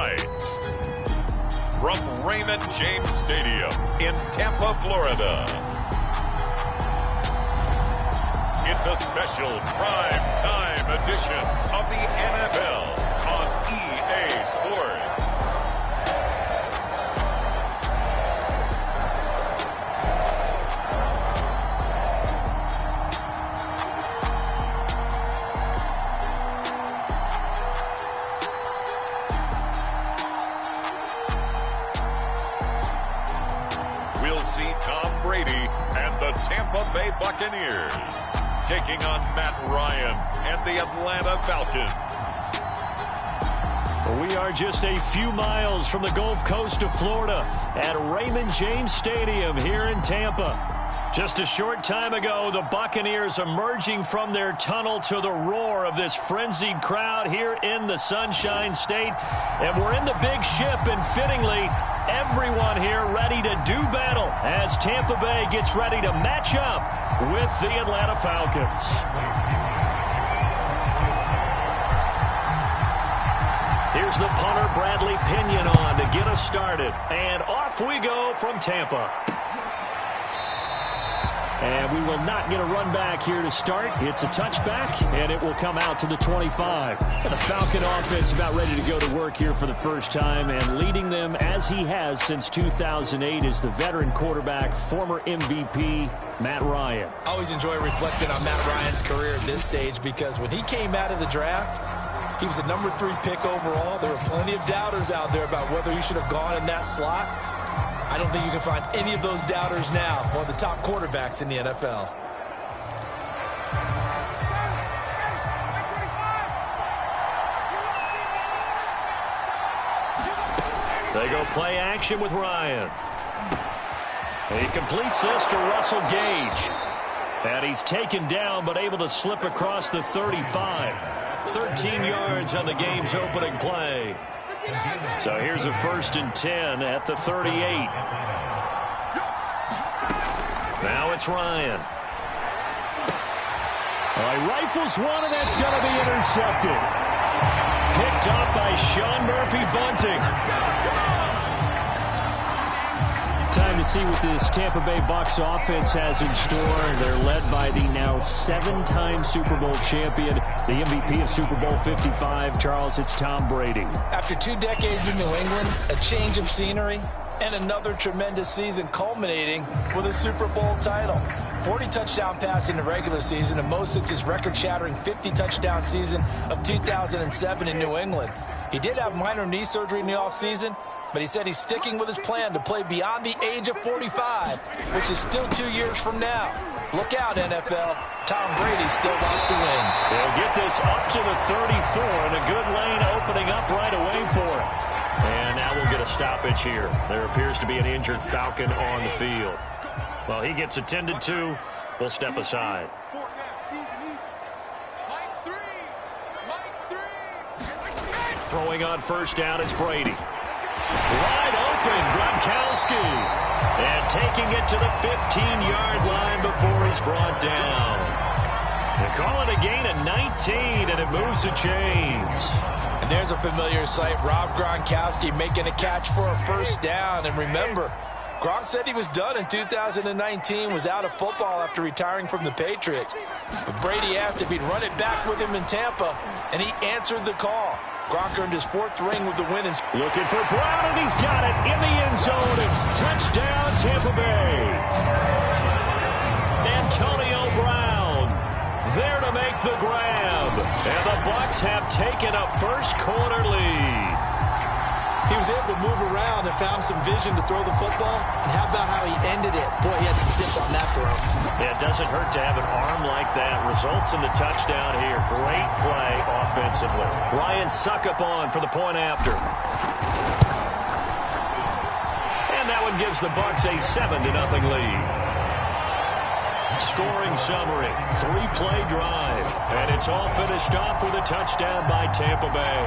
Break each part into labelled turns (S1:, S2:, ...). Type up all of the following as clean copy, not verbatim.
S1: tonight, from Raymond James Stadium in Tampa, Florida, it's a special prime time edition of the NFL on EA Sports. We'll see Tom Brady and the Tampa Bay Buccaneers taking on Matt Ryan and the Atlanta Falcons.
S2: We are just a few miles from the Gulf Coast of Florida at Raymond James Stadium here in Tampa. Just a short time ago, the Buccaneers emerging from their tunnel to the roar of this frenzied crowd here in the Sunshine State. And we're in the big ship, and fittingly, everyone here ready to do battle as Tampa Bay gets ready to match up with the Atlanta Falcons. Here's the punter, Bradley Pinion, on to get us started. And off we go from Tampa. And we will not get a run back here to start. It's a touchback, and it will come out to the 25. The Falcon offense about ready to go to work here for the first time, and leading them as he has since 2008 is the veteran quarterback, former MVP, Matt Ryan.
S3: I always enjoy reflecting on Matt Ryan's career at this stage because when he came out of the draft, he was the number 3 pick overall. There were plenty of doubters out there about whether he should have gone in that slot. I don't think you can find any of those doubters now, one of the top quarterbacks in the NFL.
S2: They go play action with Ryan. He completes this to Russell Gage. And he's taken down but able to slip across the 35. 13 yards on the game's opening play. So here's a 1st and 10 at the 38. Now it's Ryan. He rifles one, and that's going to be intercepted. Picked up by Sean Murphy-Bunting. Time to see what this Tampa Bay Bucs offense has in store. They're led by the now 7-time Super Bowl champion, the MVP of Super Bowl 55. Charles, it's Tom Brady.
S3: After 2 decades in New England, a change of scenery, and another tremendous season culminating with a Super Bowl title. 40 touchdown passes in the regular season, and most since his record-shattering 50-touchdown season of 2007 in New England. He did have minor knee surgery in the offseason, but he said he's sticking with his plan to play beyond the age of 45, which is still 2 years from now. Look out, NFL. Tom Brady still wants to win.
S2: They'll get this up to the 34, and a good lane opening up right away for him. And now we'll get a stoppage here. There appears to be an injured Falcon on the field. Well, he gets attended to. We'll step aside. Throwing on 1st down, it's Brady. Wide open, Gronkowski. And taking it to the 15-yard line before he's brought down. They call it a gain of 19, and it moves the chains.
S3: And there's a familiar sight. Rob Gronkowski making a catch for a 1st down. And remember, Gronk said he was done in 2019, was out of football after retiring from the Patriots. But Brady asked if he'd run it back with him in Tampa, and he answered the call. Gronk earned his 4th ring with the win.
S2: Looking for Brown, and he's got it in the end zone. And touchdown, Tampa Bay. Antonio Brown there to make the grab. And the Bucs have taken a first-quarter lead.
S3: He was able to move around and found some vision to throw the football. And how about how he ended it? Boy, he had some zip on that throw.
S2: Yeah, it doesn't hurt to have an arm like that. Results in the touchdown here. Great play offensively. Ryan Suckup on for the point after. And that one gives the Bucs a 7-0 lead. Scoring summary, 3-play drive. And it's all finished off with a touchdown by Tampa Bay.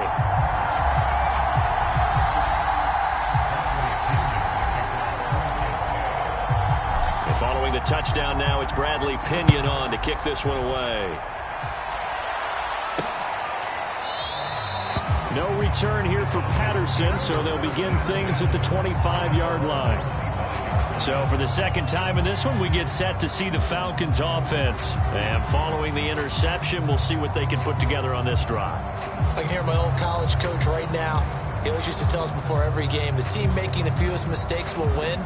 S2: Following the touchdown now, it's Bradley Pinion on to kick this one away. No return here for Patterson, so they'll begin things at the 25-yard line. So for the second time in this one, we get set to see the Falcons offense. And following the interception, we'll see what they can put together on this drive.
S3: I can hear my old college coach right now. He always used to tell us before every game, the team making the fewest mistakes will win.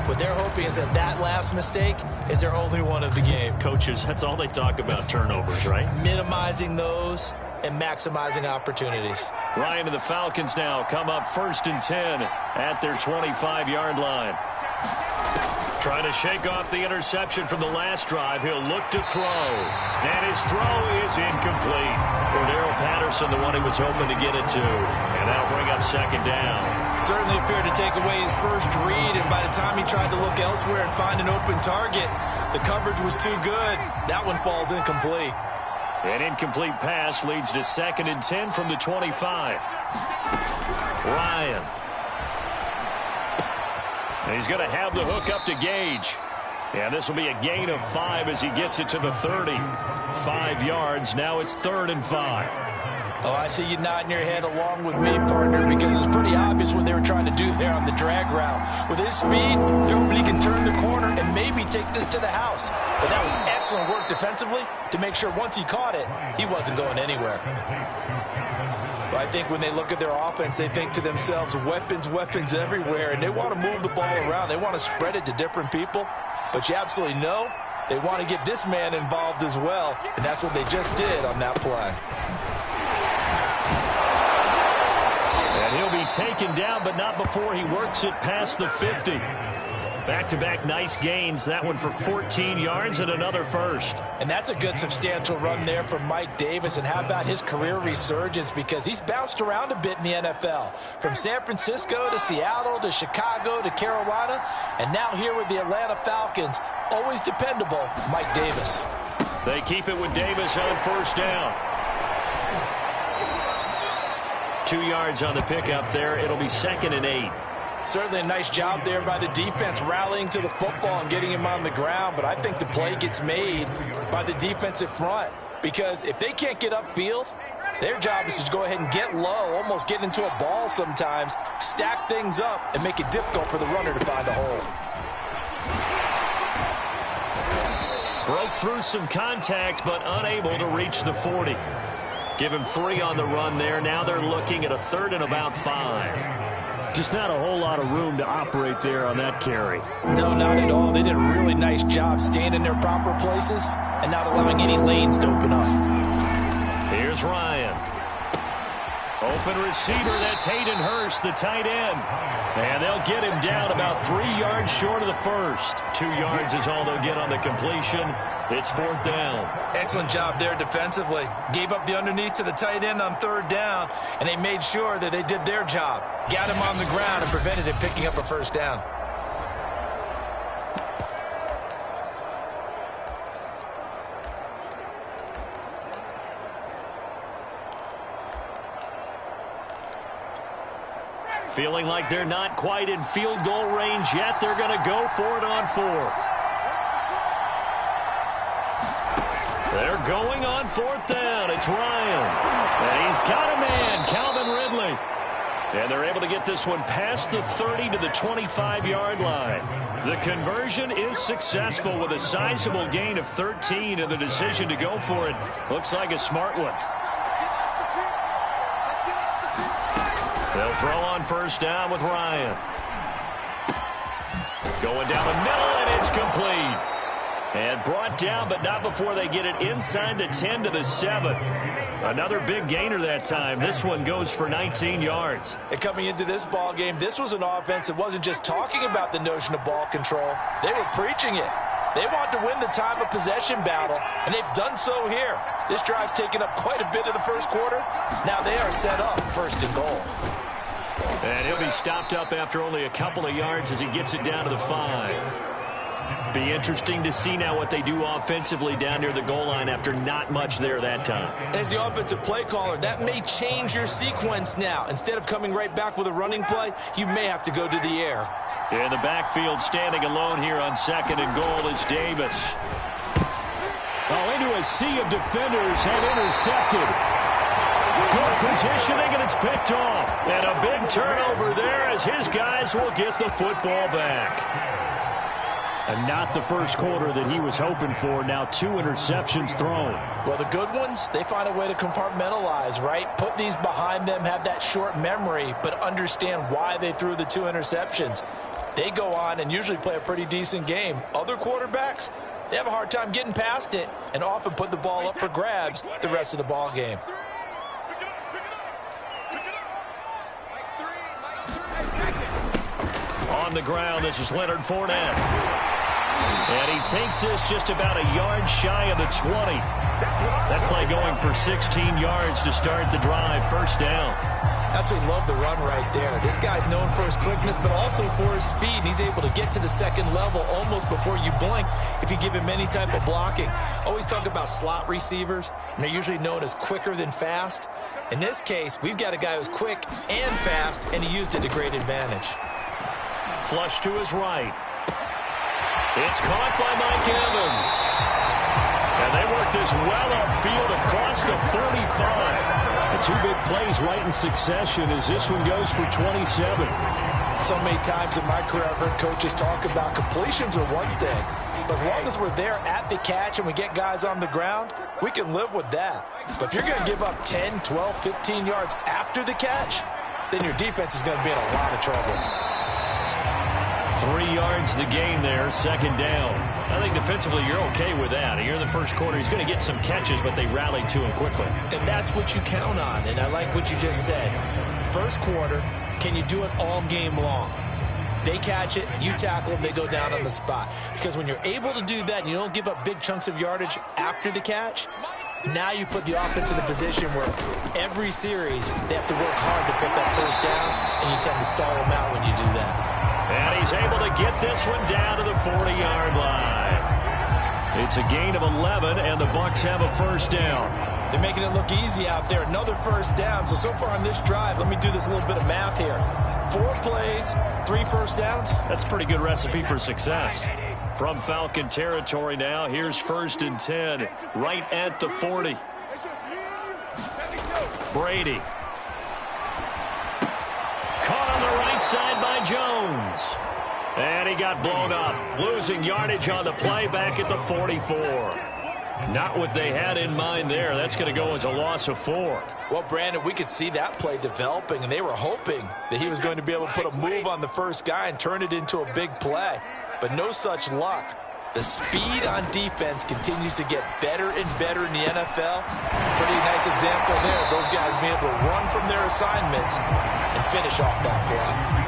S3: What they're hoping is that that last mistake is their only one of the game.
S2: Coaches, that's all they talk about, turnovers, right?
S3: Minimizing those and maximizing opportunities.
S2: Ryan and the Falcons now come up 1st and 10 at their 25-yard line. Trying to shake off the interception from the last drive. He'll look to throw. And his throw is incomplete. Cordero Patterson, the one he was hoping to get it to. And that'll bring up 2nd down.
S3: Certainly appeared to take away his first read, and by the time he tried to look elsewhere and find an open target, the coverage was too good. That one falls incomplete.
S2: An incomplete pass leads to 2nd and 10 from the 25. Ryan. And he's going to have the hook up to Gage. And this will be a gain of 5 as he gets it to the 30. 5 yards. Now it's 3rd and 5.
S3: Oh, I see you nodding your head along with me, partner, because it's pretty obvious what they were trying to do there on the drag route. With his speed, they're hoping he can turn the corner and maybe take this to the house. But that was excellent work defensively to make sure once he caught it, he wasn't going anywhere. But I think when they look at their offense, they think to themselves, weapons, weapons everywhere, and they want to move the ball around. They want to spread it to different people. But you absolutely know they want to get this man involved as well, and that's what they just did on that play.
S2: And he'll be taken down, but not before he works it past the 50. Back-to-back nice gains. That one for 14 yards and another first.
S3: And that's a good substantial run there from Mike Davis. And how about his career resurgence? Because he's bounced around a bit in the NFL. From San Francisco to Seattle to Chicago to Carolina. And now here with the Atlanta Falcons. Always dependable, Mike Davis.
S2: They keep it with Davis on 1st down. 2 yards on the pickup there. It'll be 2nd and 8.
S3: Certainly a nice job there by the defense rallying to the football and getting him on the ground. But I think the play gets made by the defensive front. Because if they can't get upfield, their job is to go ahead and get low, almost get into a ball sometimes, stack things up, and make it difficult for the runner to find a hole.
S2: Broke through some contact, but unable to reach the 40. Give him 3 on the run there. Now they're looking at a 3rd and about 5. Just not a whole lot of room to operate there on that carry.
S3: No, not at all. They did a really nice job staying in their proper places and not allowing any lanes to open up.
S2: Here's Ryan. Open receiver, that's Hayden Hurst, the tight end. And they'll get him down about 3 yards short of the first. 2 yards is all they'll get on the completion. It's 4th down.
S3: Excellent job there defensively. Gave up the underneath to the tight end on 3rd down, and they made sure that they did their job. Got him on the ground and prevented him picking up a 1st down.
S2: Feeling like they're not quite in field goal range yet. They're going to go for it on 4th. They're going on 4th down. It's Ryan. And he's got a man, Calvin Ridley. And they're able to get this one past the 30 to the 25-yard line. The conversion is successful with a sizable gain of 13, and the decision to go for it looks like a smart one. They'll throw on 1st down with Ryan. Going down the middle, and it's complete. And brought down, but not before they get it inside the 10 to the 7. Another big gainer that time. This one goes for 19 yards.
S3: And coming into this ball game, this was an offense that wasn't just talking about the notion of ball control. They were preaching it. They want to win the time of possession battle, and they've done so here. This drive's taken up quite a bit of the first quarter. Now they are set up 1st and goal.
S2: And he'll be stopped up after only a couple of yards as he gets it down to the 5. Be interesting to see now what they do offensively down near the goal line after not much there that time.
S3: As the offensive play caller, that may change your sequence now. Instead of coming right back with a running play, you may have to go to the air.
S2: In the backfield, standing alone here on 2nd and goal is Davis. Oh, into a sea of defenders and intercepted. Good positioning, and it's picked off. And a big turnover there as his guys will get the football back. And not the first quarter that he was hoping for. Now 2 interceptions thrown.
S3: Well, the good ones, they find a way to compartmentalize, right? Put these behind them, have that short memory, but understand why they threw the 2 interceptions. They go on and usually play a pretty decent game. Other quarterbacks, they have a hard time getting past it and often put the ball up for grabs the rest of the ball game.
S2: On the ground, this is Leonard Fournette. And he takes this just about a yard shy of the 20. That play going for 16 yards to start the drive. First down.
S3: Absolutely love the run right there. This guy's known for his quickness, but also for his speed. He's able to get to the second level almost before you blink if you give him any type of blocking. Always talk about slot receivers, and they're usually known as quicker than fast. In this case, we've got a guy who's quick and fast, and he used it to great advantage.
S2: Flush to his right. It's caught by Mike Evans. And they work this well upfield across the 45. The 2 big plays right in succession as this one goes for 27.
S3: So many times in my career I've heard coaches talk about completions are one thing. But as long as we're there at the catch and we get guys on the ground, we can live with that. But if you're going to give up 10, 12, 15 yards after the catch, then your defense is going to be in a lot of trouble.
S2: 3 yards the gain there, second down. I think defensively you're okay with that. Here in the first quarter, he's going to get some catches, but they rallied to him quickly.
S3: And that's what you count on, and I like what you just said. First quarter, can you do it all game long? They catch it, you tackle them, they go down on the spot. Because when you're able to do that and you don't give up big chunks of yardage after the catch, now you put the offense in a position where every series they have to work hard to pick up first downs, and you tend to stall them out when you do that.
S2: And he's able to get this one down to the 40-yard line. It's a gain of 11, and the Bucs have a first down.
S3: They're making it look easy out there. Another first down. So far on this drive, let me do this little bit of math here. 4 plays, 3 first downs.
S2: That's a pretty good recipe for success. From Falcon territory now, here's 1st and 10, right at the 40. Brady. Caught on the right side by Jones. And he got blown up. Losing yardage on the play back at the 44. Not what they had in mind there. That's going to go as a loss of 4.
S3: Well, Brandon, we could see that play developing, and they were hoping that he was going to be able to put a move on the first guy and turn it into a big play. But no such luck. The speed on defense continues to get better and better in the NFL. Pretty nice example there. Those guys being able to run from their assignments and finish off that play.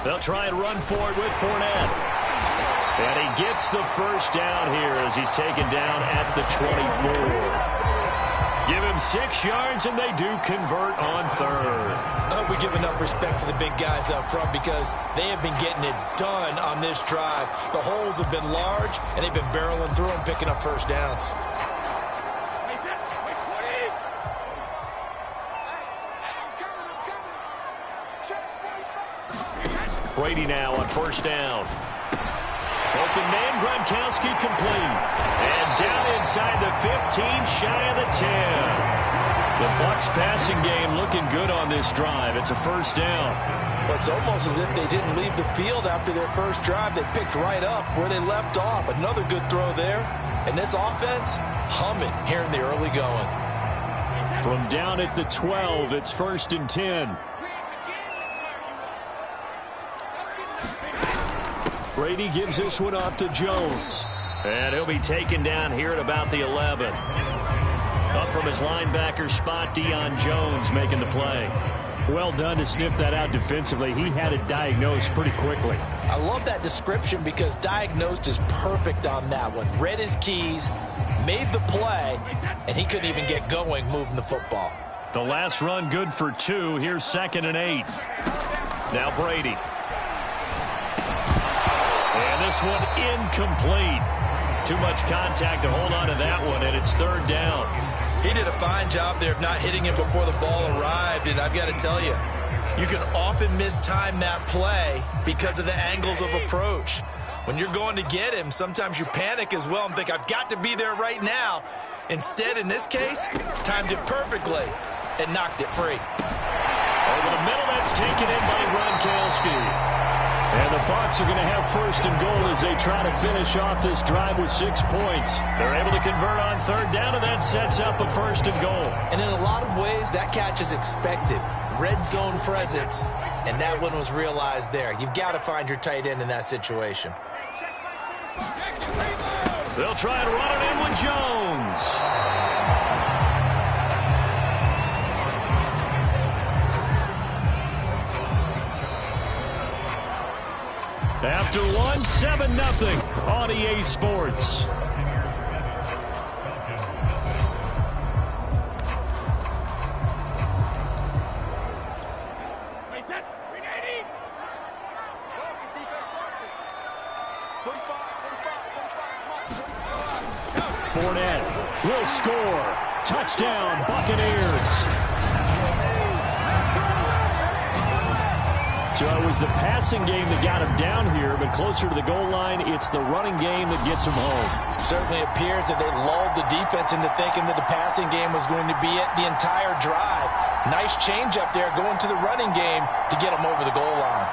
S2: They'll try and run for it with Fournette. And he gets the first down here as he's taken down at the 24. Give him 6 yards, and they do convert on 3rd.
S3: We give enough respect to the big guys up front because they have been getting it done on this drive. The holes have been large, and they've been barreling through them, picking up first downs.
S2: Brady now on first down. Open man, Gronkowski complete. And down inside the 15, shy of the 10. The Bucs passing game looking good on this drive. It's a first down.
S3: Well, it's almost as if they didn't leave the field after their first drive. They picked right up where they left off. Another good throw there. And this offense, humming here in the early going.
S2: From down at the 12, it's 1st and 10. Brady gives this one off to Jones. And he'll be taken down here at about the 11. Up from his linebacker spot, Deion Jones making the play. Well done to sniff that out defensively. He had it diagnosed pretty quickly.
S3: I love that description because diagnosed is perfect on that one. Read his keys, made the play, and he couldn't even get going moving the football.
S2: The last run good for 2. Here's 2nd and 8. Now Brady. And this one incomplete. Too much contact to hold on to that one, and it's 3rd down.
S3: He did a fine job there of not hitting him before the ball arrived, and I've got to tell you, You can often mistime that play because of the angles of approach. When you're going to get him, sometimes you panic as well and think, I've got to be there right now. Instead, in this case, timed it perfectly and knocked it free.
S2: Over the middle, that's taken in by Gronkowski. And the Bucs are going to have first and goal as they try to finish off this drive with 6 points. They're able to convert on third down, and that sets up a first and goal.
S3: And in a lot of ways, that catch is expected. Red zone presence, and that one was realized there. You've got to find your tight end in that situation.
S2: They'll try and run it in with Jones. After one, 7-0 on EA Sports. Fournette will score. Touchdown, Buccaneers. So it was the passing game that got him down here, but closer to the goal line, it's the running game that gets him home.
S3: It certainly appears that they lulled the defense into thinking that the passing game was going to be it the entire drive. Nice change up there going to the running game to get him over the goal line.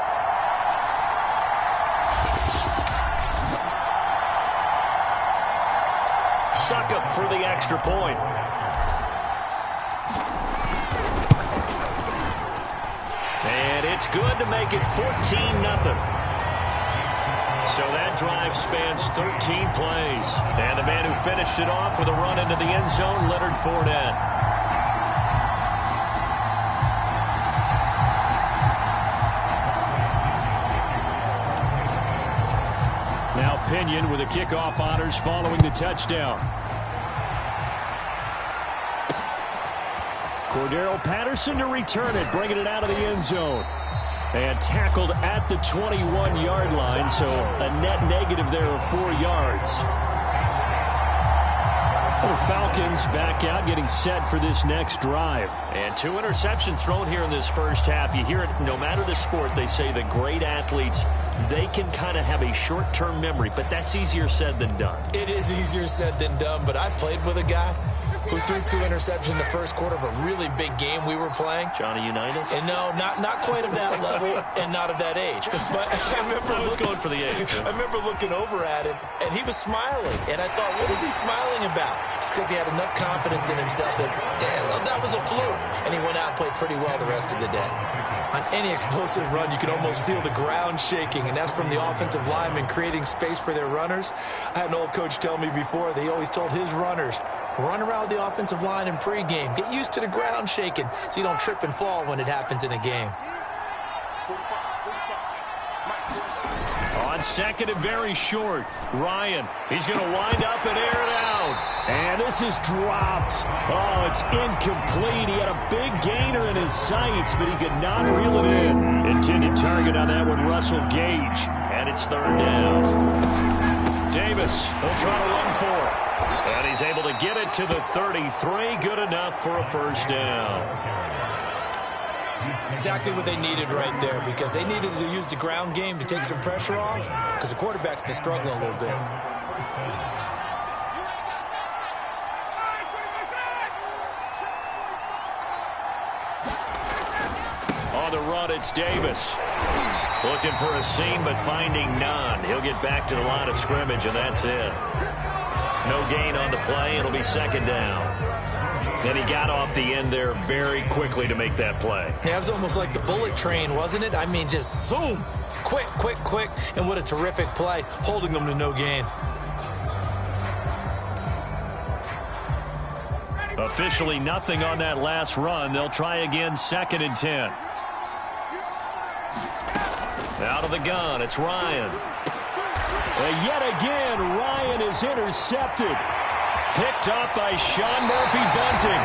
S2: Suck up for the extra point. And it's good to make it 14-0. So that drive spans 13 plays. And the man who finished it off with a run into the end zone, Leonard Fournette. Now Pinion with the kickoff honors following the touchdown. Cordero Patterson to return it, bringing it out of the end zone. And tackled at the 21-yard line, so a net negative there of 4 yards. The Falcons back out, getting set for this next drive. And 2 interceptions thrown here in this first half. You hear it, no matter the sport, they say the great athletes, they can kind of have a short-term memory, but that's easier said than done.
S3: It is easier said than done, but I played with a guy who threw 2 interceptions in the first quarter of a really big game we were playing.
S2: Johnny Unitas?
S3: And no, not quite of that level and not of that age. But I was
S2: going for the age.
S3: I remember looking over at him, and he was smiling. And I thought, what is he smiling about? It's because he had enough confidence in himself that that was a fluke. And he went out and played pretty well the rest of the day. On any explosive run, you can almost feel the ground shaking, and that's from the offensive linemen creating space for their runners. I had an old coach tell me before, they always told his runners, run around the offensive line in pregame. Get used to the ground shaking so you don't trip and fall when it happens in a game.
S2: On second and very short, Ryan. He's going to wind up and air it out. And this is dropped. Oh, it's incomplete. He had a big gainer in his sights, but he could not reel it in. Intended target on that one, Russell Gage. And it's third down. Davis will try to run for it. And he's able to get it to the 33. Good enough for a first down.
S3: Exactly what they needed right there, because they needed to use the ground game to take some pressure off, because the quarterback's been struggling a little bit.
S2: On the run, it's Davis. Looking for a seam, but finding none. He'll get back to the line of scrimmage, and that's it. No gain on the play. It'll be second down. And he got off the end there very quickly to make that play.
S3: Yeah, it was almost like the bullet train, wasn't it? I mean, just zoom. Quick, quick, quick. And what a terrific play, holding them to no gain.
S2: Officially nothing on that last run. They'll try again, second and 10. Out of the gun, it's Ryan. And yet again, Ryan is intercepted. Picked up by Sean Murphy-Bunting.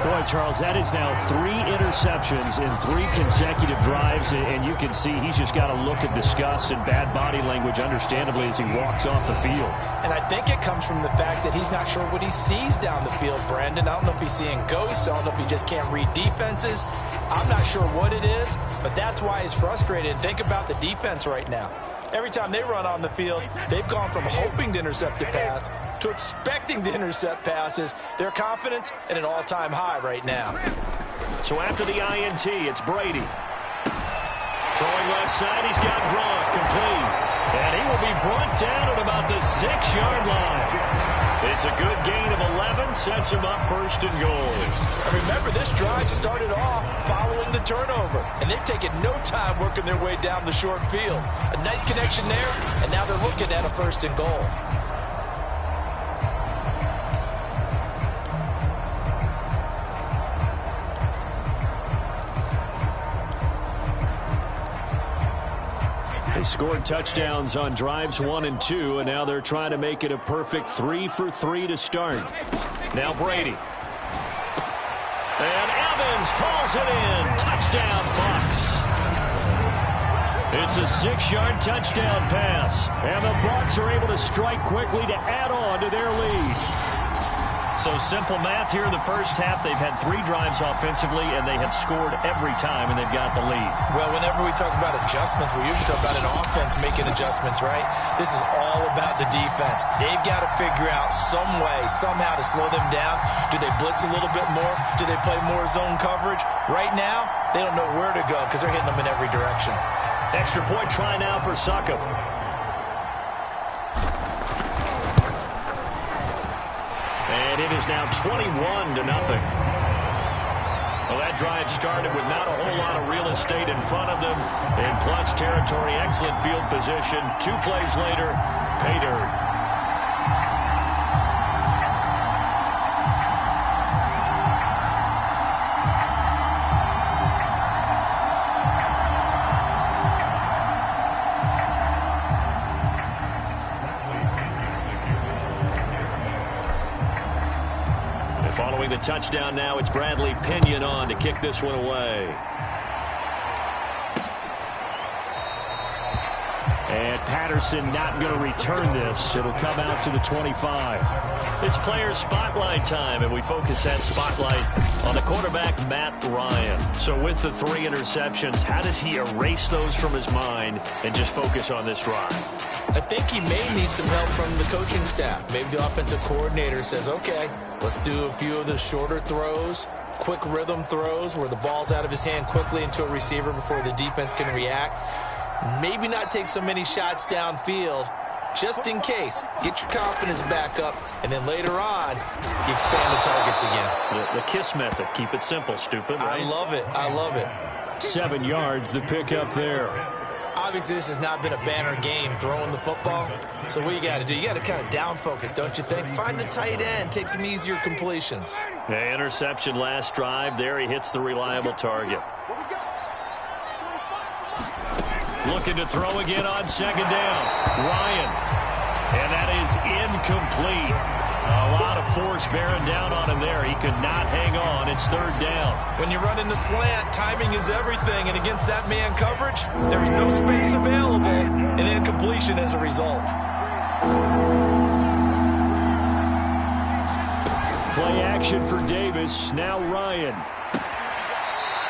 S2: Boy, right, Charles, that is now 3 interceptions in 3 consecutive drives, and you can see he's just got a look of disgust and bad body language, understandably, as he walks off the field. And I think it comes from the fact that he's not sure what he sees down the field, Brandon. I don't know if he's seeing ghosts. I don't know if he just can't read defenses. I'm not sure what it is, but that's why he's frustrated. Think about the defense right now. Every time they run on the field, they've gone from hoping to intercept a pass to expecting to intercept passes. Their confidence at an all-time high right now. So after the INT, it's Brady. Throwing left side, he's got Gronk complete. And he will be brought down at about the 6-yard line. It's a good gain of 11, sets him up first and goal. And remember, this drive started off following the turnover, and they've taken no time working their way down the short field. A nice connection there, and now they're looking at a first and goal. They scored touchdowns on drives 1 and 2, and now they're trying to make it a perfect 3 for 3 to start. Now Brady. And Evans calls it in. Touchdown, Bucs. It's a 6-yard touchdown pass, and the Bucs are able to strike quickly to add on to their lead. So simple math here in the first half. They've had 3 drives offensively, and they have scored every time, and they've got the lead. Well, whenever we talk about adjustments, we usually talk about an offense making adjustments, right? This is all about the defense. They've got to figure out some way, somehow to slow them down. Do they blitz a little bit more? Do they play more zone coverage? Right now, they don't know where to go because they're hitting them in every direction. Extra point try now for Succop. And it is now 21-0. Well, that drive started with not a whole lot of real estate in front of them. In plus territory, excellent field position. 2 plays later, pay dirt. Following the touchdown now, it's Bradley Pinion on to kick this one away. And Patterson not going to return this. It'll come out to the 25. It's player spotlight time, and we focus that spotlight on the quarterback, Matt Ryan. So with the 3 interceptions, how does he erase those from his mind and just focus on this drive? I think he may need some help from the coaching staff. Maybe the offensive coordinator says, okay, let's do a few of the shorter throws, quick rhythm throws where the ball's out of his hand quickly into a receiver before the defense can react. Maybe not take so many shots downfield, just in case. Get your confidence back up, and then later on, you expand the targets again. The KISS method. Keep it simple, stupid. Right? I love it. I love it. 7 yards, the pickup there. Obviously, this has not been a banner game throwing the football. So what you got to do, you got to kind of down focus, don't you think? Find the tight end, take some easier completions. The interception last drive. There he hits the reliable target. Looking to throw again on 2nd down. Ryan. And that is incomplete. A lot of force bearing down on him there. He could not hang on. It's 3rd down. When you run into slant, timing is everything. And against that man coverage, there's no space available. And incompletion as a result. Play action for Davis. Now Ryan.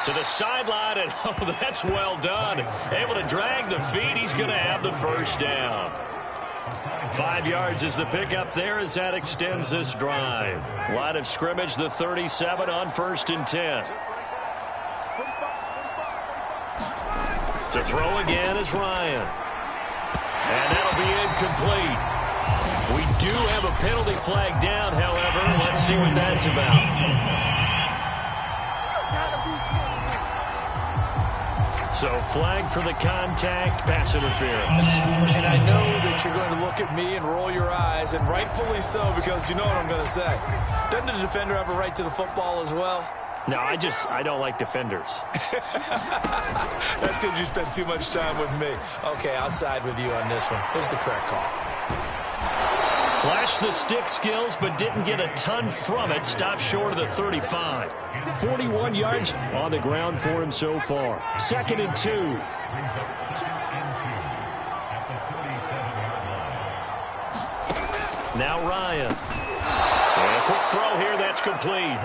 S2: To the sideline, and oh, that's well done. Able to drag the feet. He's going to have the 1st down. 5 yards is the pickup there as that extends this drive. Line of scrimmage, the 37 on 1st and 10. To throw again is Ryan. And that'll be incomplete. We do have a penalty flag down, however. Let's see what that's about. So flag for the contact, pass interference. And I know that you're going to look at me and roll your eyes, and rightfully so, because you know what I'm going to say. Doesn't the defender have a right to the football as well? No, I don't like defenders. That's because you spend too much time with me. Okay, I'll side with you on this one. Here's the correct call. Flashed the stick skills, but didn't get a ton from it. Stopped short of the 35. 41 yards on the ground for him so far. 2nd and 2. Now Ryan. And a quick throw here, that's complete.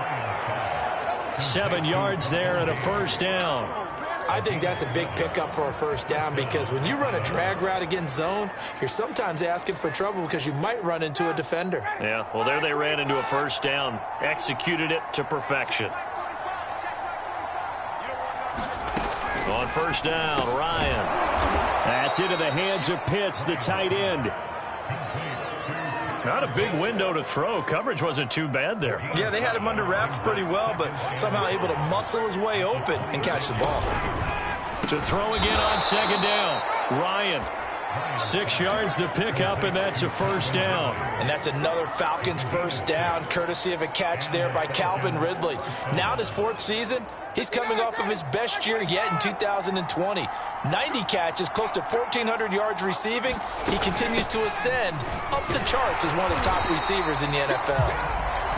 S2: 7 yards there and a first down.
S3: I think that's a big pickup for a first down because when you run a drag route against zone, you're sometimes asking for trouble because you might run into a defender.
S2: Yeah, well, there they ran into a first down. Executed it to perfection. On first down, Ryan. That's into the hands of Pitts, the tight end. Not a big window to throw. Coverage wasn't too bad there.
S3: Yeah, they had him under wraps pretty well, but somehow able to muscle his way open and catch the ball.
S2: To throw again on 2nd down. Ryan. 6 yards the pickup, and that's a first down.
S3: And that's another Falcons first down, courtesy of a catch there by Calvin Ridley. Now in his 4th season, he's coming off of his best year yet in 2020. 90 catches, close to 1,400 yards receiving. He continues to ascend up the charts as one of the top receivers in the NFL.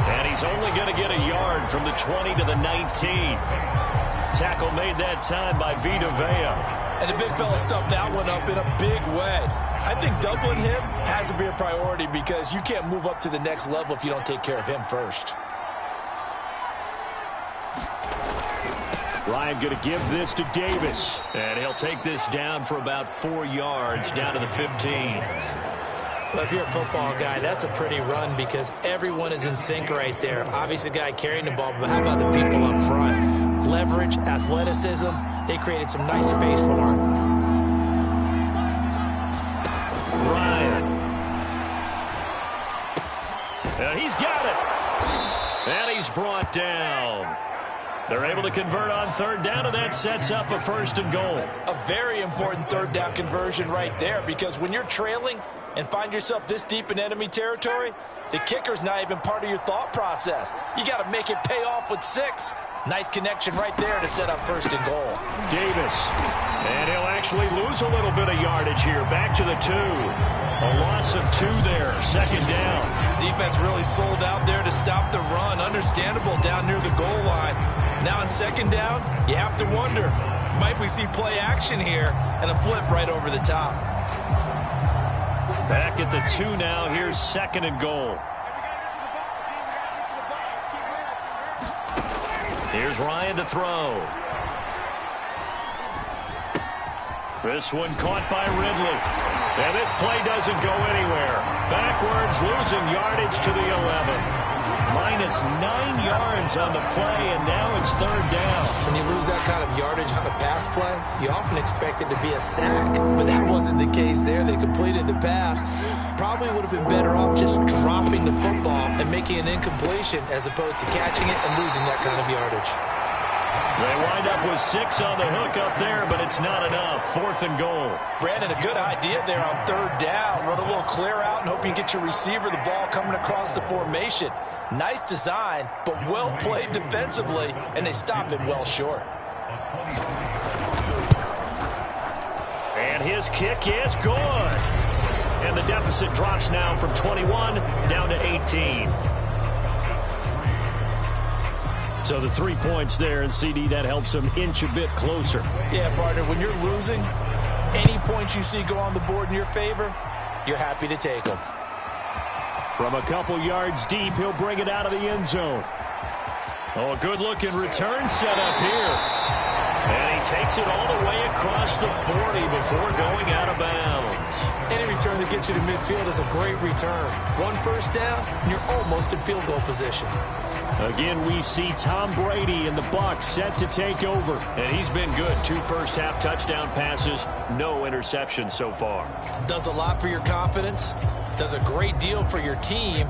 S2: And he's only going to get a yard from the 20 to the 19. Tackle made that time by Vita Vea.
S3: And the big fella stuffed that one up in a big way. I think doubling him has to be a priority because you can't move up to the next level if you don't take care of him first.
S2: Ryan going to give this to Davis. And he'll take this down for about 4 yards, down to the 15.
S3: Well, if you're a football guy, that's a pretty run because everyone is in sync right there. Obviously, the guy carrying the ball, but how about the people up front? Leverage, athleticism, they created some nice space for him.
S2: Ryan. And he's got it. And he's brought down. They're able to convert on 3rd down, and that sets up a 1st and goal. A very important 3rd down conversion right there because when you're trailing and find yourself this deep in enemy territory, the kicker's not even part of your thought process. You got to make it pay off with 6. Nice connection right there to set up 1st and goal. Davis. And he'll actually lose a little bit of yardage here. Back to the 2. A loss of 2 there. 2nd down.
S3: Defense really sold out there to stop the run. Understandable down near the goal line. Now in 2nd down, you have to wonder, might we see play action here and a flip right over the top?
S2: Back at the 2 now. Here's 2nd and goal. Here's Ryan to throw. This one caught by Ridley. And this play doesn't go anywhere. Backwards, losing yardage to the 11. Minus 9 yards on the play, and now it's 3rd down.
S3: When you lose that kind of yardage on a pass play, you often expect it to be a sack. But that wasn't the case there. They completed the pass. Probably would have been better off just dropping the football and making an incompletion as opposed to catching it and losing that kind of yardage.
S2: They wind up with 6 on the hook up there, but it's not enough. 4th and goal.
S3: Brandon, a good idea there on 3rd down. Run a little clear out and hope you can get your receiver the ball coming across the formation. Nice design, but well played defensively, and they stop him well short.
S2: And his kick is good. And the deficit drops now from 21 down to 18. So the 3 points there, and CD, that helps them inch a bit closer.
S3: Yeah, partner, when you're losing, any points you see go on the board in your favor, you're happy to take them.
S2: From a couple yards deep, he'll bring it out of the end zone. Oh, a good-looking return set up here. And he takes it all the way across the 40 before going out of bounds.
S3: Any return that gets you to midfield is a great return. 1 first down, and you're almost in field goal position.
S2: Again, we see Tom Brady and the Bucs set to take over. And he's been good. 2 first-half touchdown passes, no interceptions so far.
S3: Does a lot for your confidence. Does a great deal for your team.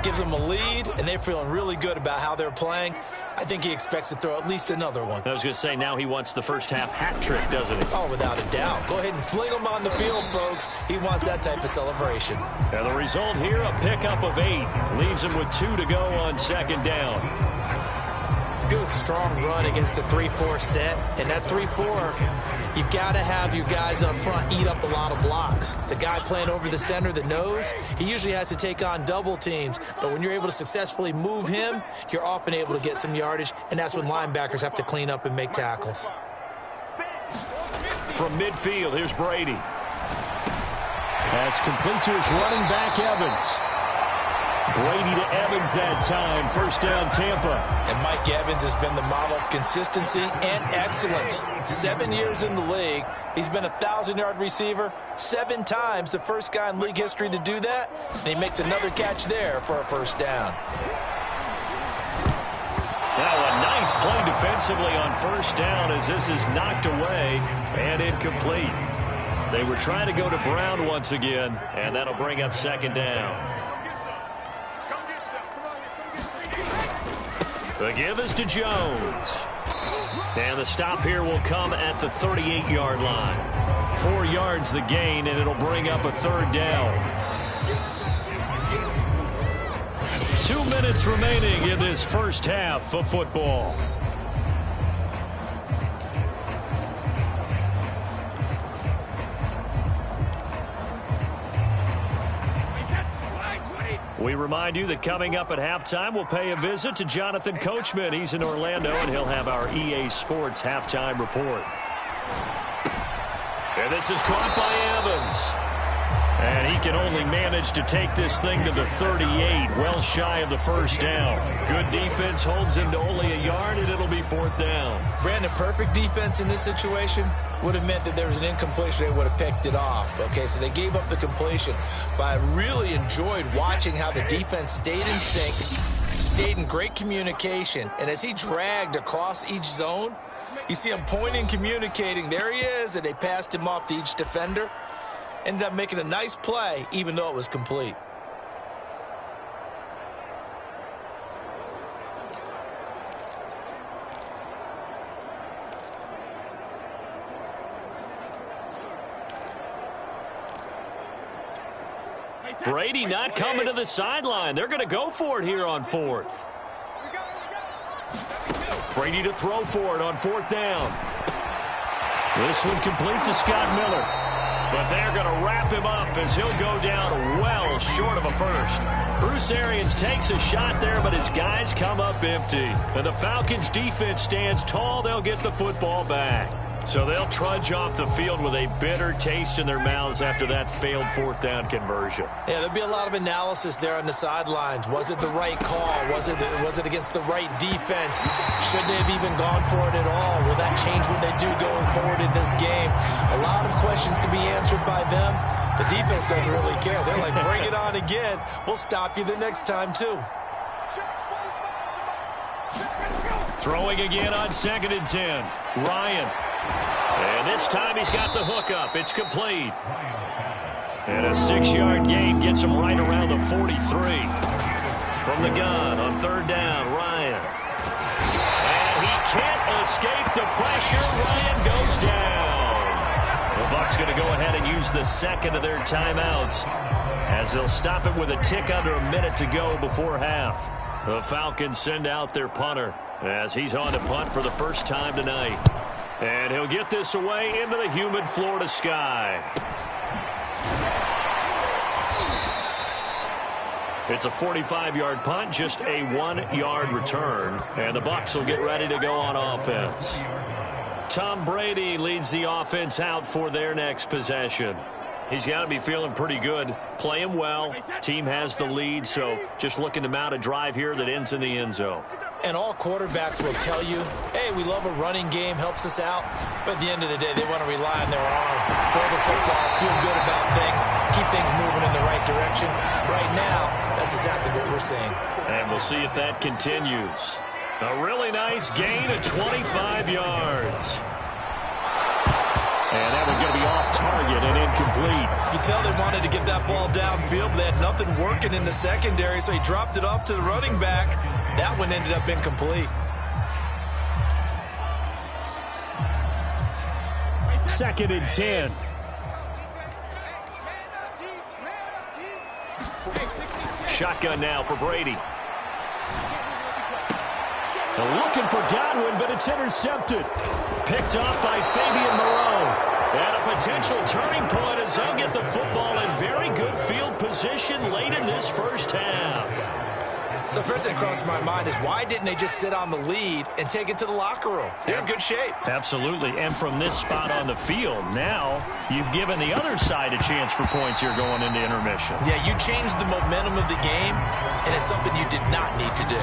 S3: Gives them a lead, and they're feeling really good about how they're playing. I think he expects to throw at least another one.
S2: I was going to say, now he wants the first-half hat trick, doesn't he?
S3: Oh, without a doubt. Go ahead and fling him on the field, folks. He wants that type of celebration.
S2: And the result here, a pickup of 8. Leaves him with 2 to go on 2nd down.
S3: good, strong run against the 3-4 set. And that 3-4, you've got to have your guys up front eat up a lot of blocks. The guy playing over the center, the nose, he usually has to take on double teams. But when you're able to successfully move him, you're often able to get some yardage, and that's when linebackers have to clean up and make tackles.
S2: From midfield, here's Brady. That's complete to his running back, Evans. Brady to Evans that time. First down, Tampa.
S3: And Mike Evans has been the model of consistency and excellence. 7 years in the league. He's been a 1,000-yard receiver 7 times, the first guy in league history to do that. And he makes another catch there for a first down.
S2: Now a nice play defensively on first down as this is knocked away and incomplete. They were trying to go to Brown once again, and that'll bring up second down. The give is to Jones. And the stop here will come at the 38-yard line. 4 yards the gain, and it'll bring up a third down. 2 minutes remaining in this first half of football. We remind you that coming up at halftime, we'll pay a visit to Jonathan Coachman. He's in Orlando, and he'll have our EA Sports halftime report. And this is caught by Evans. And he can only manage to take this thing to the 38, well shy of the first down. Good defense holds him to only a yard, and it'll be fourth down.
S3: Brandon, perfect defense in this situation would have meant that there was an incompletion. They would have picked it off. Okay, so they gave up the completion. But I really enjoyed watching how the defense stayed in sync, stayed in great communication. And as he dragged across each zone, you see him pointing, communicating. There he is, and they passed him off to each defender. Ended up making a nice play, even though it was complete.
S2: Brady not coming to the sideline. They're going to go for it here on fourth. Brady to throw for it on fourth down. This one complete to Scott Miller. But they're going to wrap him up as he'll go down well short of a first. Bruce Arians takes a shot there, but his guys come up empty. And the Falcons' defense stands tall. They'll get the football back. So they'll trudge off the field with a bitter taste in their mouths after that failed fourth down conversion.
S3: Yeah, there'll be a lot of analysis there on the sidelines. Was it the right call? Was it against the right defense? Should they have even gone for it at all? Will that change what they do going forward in this game? A lot of questions to be answered by them. The defense doesn't really care. They're like, bring it on again. We'll stop you the next time, too.
S2: Throwing again on 2nd and 10. Ryan. And this time he's got the hook up. It's complete. And a 6-yard gain gets him right around the 43. From the gun on third down, Ryan. And he can't escape the pressure. Ryan goes down. The Bucs going to go ahead and use the second of their timeouts as they'll stop it with a tick under a minute to go before half. The Falcons send out their punter as he's on to punt for the first time tonight. And he'll get this away into the humid Florida sky. It's a 45-yard punt, just a 1-yard return. And the Bucs will get ready to go on offense. Tom Brady leads the offense out for their next possession. He's got to be feeling pretty good, playing well. Team has the lead, so just looking to mount a drive here that ends in the end zone.
S3: And all quarterbacks will tell you, hey, we love a running game, helps us out. But at the end of the day, they want to rely on their arm, throw the football, feel good about things, keep things moving in the right direction. Right now, that's exactly what we're seeing.
S2: And we'll see if that continues. A really nice gain of 25 yards. And that one's going to be off target and incomplete.
S3: You can tell they wanted to get that ball downfield, but they had nothing working in the secondary, so he dropped it off to the running back. That one ended up incomplete.
S2: 2nd and 10. Shotgun now for Brady. Looking for Godwin, but it's intercepted. Picked off by Fabian Moreau. And a potential turning point as they'll get the football in very good field position late in this first half.
S3: So first thing that crossed my mind is why didn't they just sit on the lead and take it to the locker room? They're in good shape.
S2: Absolutely. And from this spot on the field, now you've given the other side a chance for points here going into intermission.
S3: Yeah, you changed the momentum of the game, and it's something you did not need to do.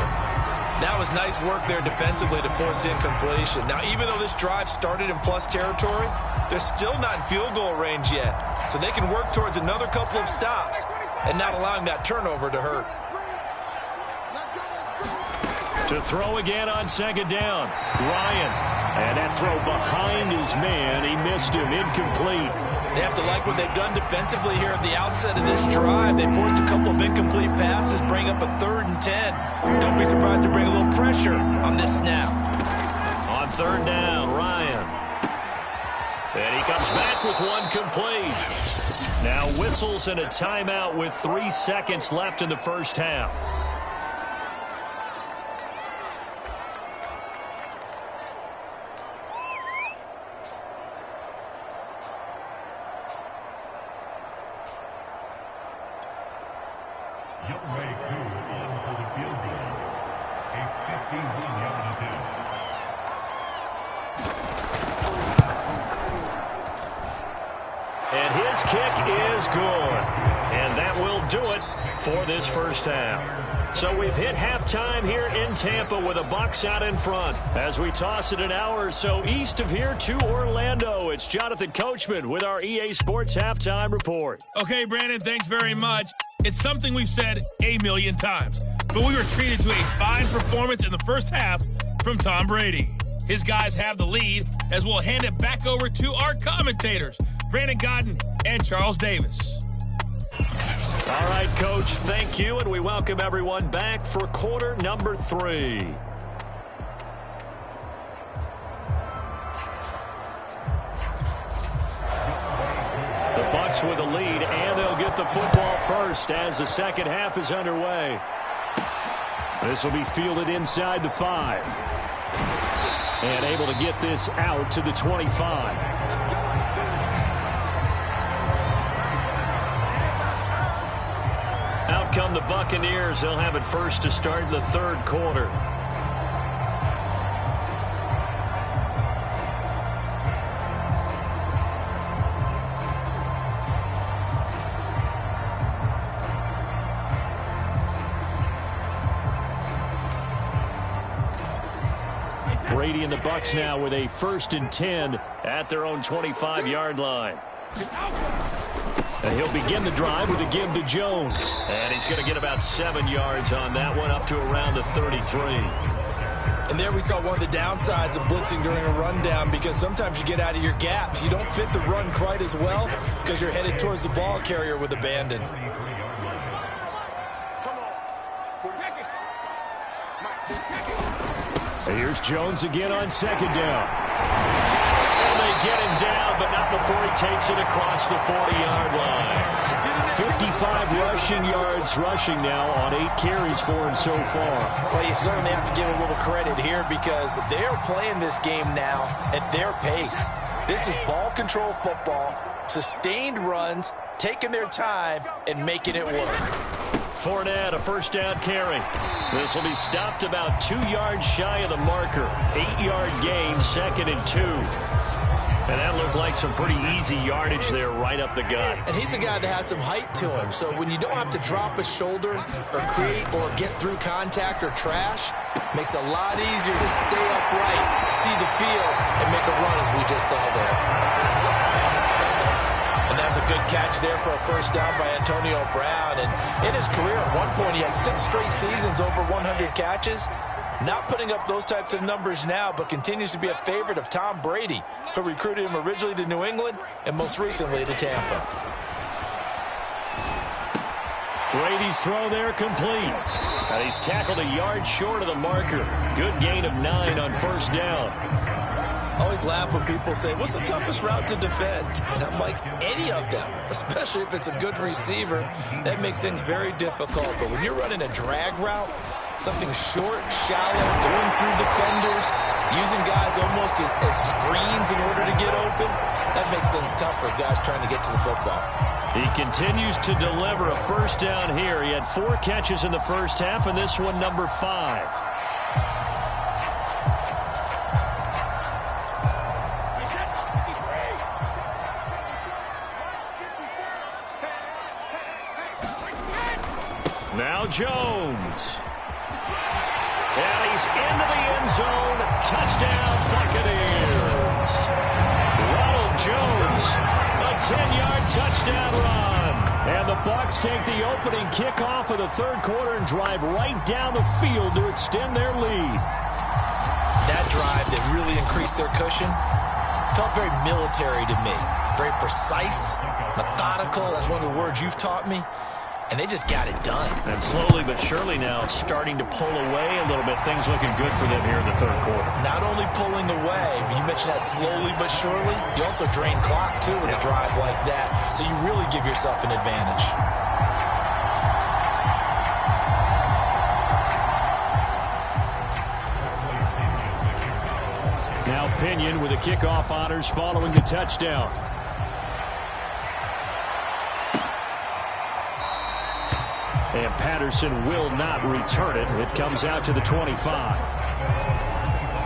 S3: That was nice work there defensively to force incompletion. Now, even though this drive started in plus territory, they're still not in field goal range yet. So they can work towards another couple of stops and not allowing that turnover to hurt.
S2: To throw again on second down. Ryan. And that throw behind his man. He missed him. Incomplete.
S3: They have to like what they've done defensively here at the outset of this drive. They forced a couple of incomplete passes, bring up a 3rd and 10. Don't be surprised to bring a little pressure on this snap.
S2: On third down, Ryan. And he comes back with one complete. Now whistles and a timeout with 3 seconds left in the first half. And his kick is good. And that will do it for this first half. So we've hit halftime here in Tampa with the Bucs out in front. As we toss it an hour or so east of here to Orlando, it's Jonathan Coachman with our EA Sports Halftime Report.
S4: Okay, Brandon, thanks very much. It's something we've said a million times, but we were treated to a fine performance in the first half from Tom Brady. His guys have the lead, as we'll hand it back over to our commentators, Brandon Godden and Charles Davis.
S2: All right, Coach, thank you, and we welcome everyone back for quarter number 3. The Bucs with the lead, and they'll get the football first as the second half is underway. This will be fielded inside the 5. And able to get this out to the 25. Out come the Buccaneers. They'll have it first to start the third quarter. Brady and the Bucs now with a 1st and 10 at their own 25-yard line. And he'll begin the drive with a give to Jones. And he's going to get about 7 yards on that one, up to around the 33.
S3: And there we saw one of the downsides of blitzing during a rundown, because sometimes you get out of your gaps. You don't fit the run quite as well because you're headed towards the ball carrier with abandon.
S2: And here's Jones again on second down. And they get him down, but not before he takes it across the 40-yard line. 55 rushing yards rushing now on 8 carries for him so far.
S3: Well, you certainly have to give a little credit here, because they're playing this game now at their pace. This is ball control football, sustained runs, taking their time, and making it work.
S2: Fournette, a first down carry. This will be stopped about 2 yards shy of the marker. 8-yard gain, 2nd and 2. And that looked like some pretty easy yardage there right up the gut.
S3: And he's a guy that has some height to him, so when you don't have to drop a shoulder or create or get through contact or trash, makes it a lot easier to stay upright, see the field, and make a run, as we just saw there. And that's a good catch there for a first down by Antonio Brown. And in his career, at one point, he had 6 straight seasons over 100 catches. Not putting up those types of numbers now, but continues to be a favorite of Tom Brady, who recruited him originally to New England and most recently to Tampa.
S2: Brady's throw there complete. And he's tackled a yard short of the marker. Good gain of 9 on first down.
S3: I always laugh when people say, what's the toughest route to defend? And I'm like, any of them, especially if it's a good receiver. That makes things very difficult. But when you're running a drag route, Something short, shallow, going through defenders, using guys almost as screens in order to get open. That makes things tough for guys trying to get to the football.
S2: He continues to deliver a first down here. He had 4 catches in the first half, and this one number 5. Now Jones. And he's into the end zone. Touchdown, Buccaneers. Ronald Jones, a 10-yard touchdown run. And the Bucs take the opening kickoff of the third quarter and drive right down the field to extend their lead.
S3: That drive that really increased their cushion felt very military to me. Very precise, methodical. That's one of the words you've taught me. And they just got it done.
S2: And slowly but surely now starting to pull away a little bit. Things looking good for them here in the third quarter.
S3: Not only pulling away, but you mentioned that slowly but surely. You also drain clock, too, with a drive like that. So you really give yourself an advantage.
S2: Now Pinion with the kickoff honors following the touchdown. And Patterson will not return it. It comes out to the 25.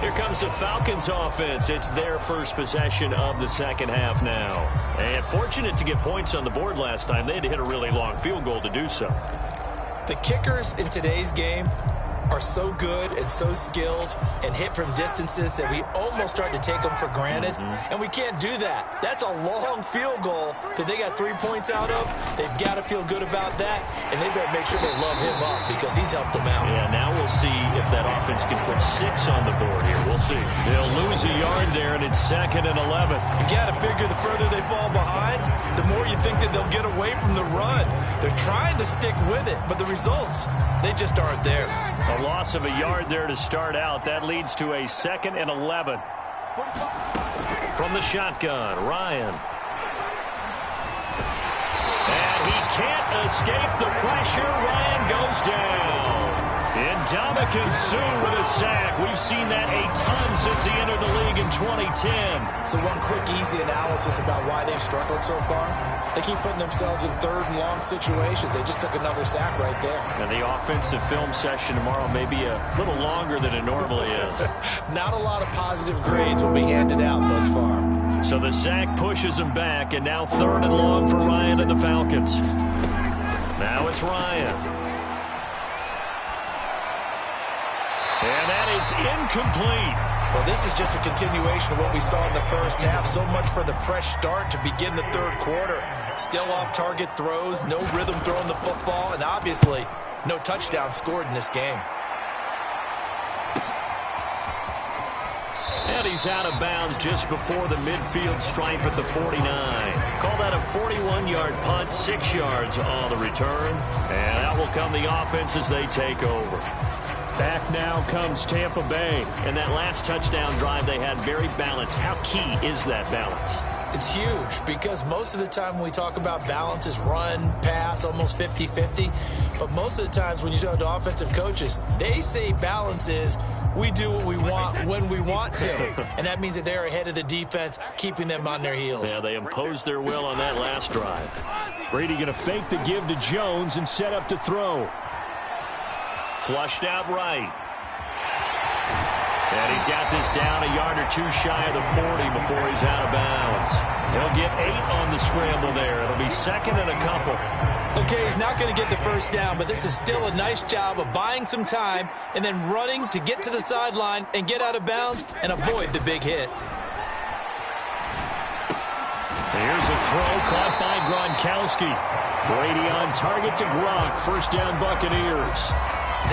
S2: Here comes the Falcons offense. It's their first possession of the second half now. And fortunate to get points on the board last time. They had to hit a really long field goal to do so.
S3: The kickers in today's game are so good and so skilled and hit from distances that we almost start to take them for granted. And we can't do that. That's a long field goal that they got 3 points out of. They've got to feel good about that, and they better make sure they love him up because he's helped them out.
S2: Yeah, now we'll see if that offense can put 6 on the board here. We'll see. They'll lose a yard there, and it's 2nd and 11.
S3: You got to figure the further they fall behind, the more you think that they'll get away from the run. They're trying to stick with it, but the results, they just aren't there.
S2: A loss of a yard there to start out. That leads to a 2nd and 11. From the shotgun, Ryan. And he can't escape the pressure. Ryan goes down. Ndamukong Suh with a sack. We've seen that a ton since he entered the league in 2010.
S3: So one quick, easy analysis about why they've struggled so far. They keep putting themselves in 3rd and long situations. They just took another sack right there.
S2: And the offensive film session tomorrow may be a little longer than it normally is.
S3: Not a lot of positive grades will be handed out thus far.
S2: So the sack pushes him back, and now 3rd and long for Ryan and the Falcons. Now it's Ryan. And that is incomplete.
S3: Well, this is just a continuation of what we saw in the first half. So much for the fresh start to begin the third quarter. Still off-target throws, no rhythm throwing the football, and obviously no touchdown scored in this game.
S2: And he's out of bounds just before the midfield stripe at the 49. Call that a 41-yard punt, 6 yards on the return. And out will come the offense as they take over. Back now comes Tampa Bay. And that last touchdown drive they had very balanced. How key is that balance?
S3: It's huge because most of the time when we talk about balance is run, pass, almost 50-50. But most of the times when you talk to offensive coaches, they say balance is we do what we want when we want to. And that means that they're ahead of the defense, keeping them on their heels.
S2: Yeah, they imposed their will on that last drive. Brady going to fake the give to Jones and set up to throw. Flushed out right. And he's got this down a yard or 2 shy of the 40 before he's out of bounds. He'll get 8 on the scramble there. It'll be 2nd and a couple.
S3: Okay, he's not going to get the first down, but this is still a nice job of buying some time and then running to get to the sideline and get out of bounds and avoid the big hit.
S2: Here's a throw caught by Gronkowski. Brady on target to Gronk. First down, Buccaneers.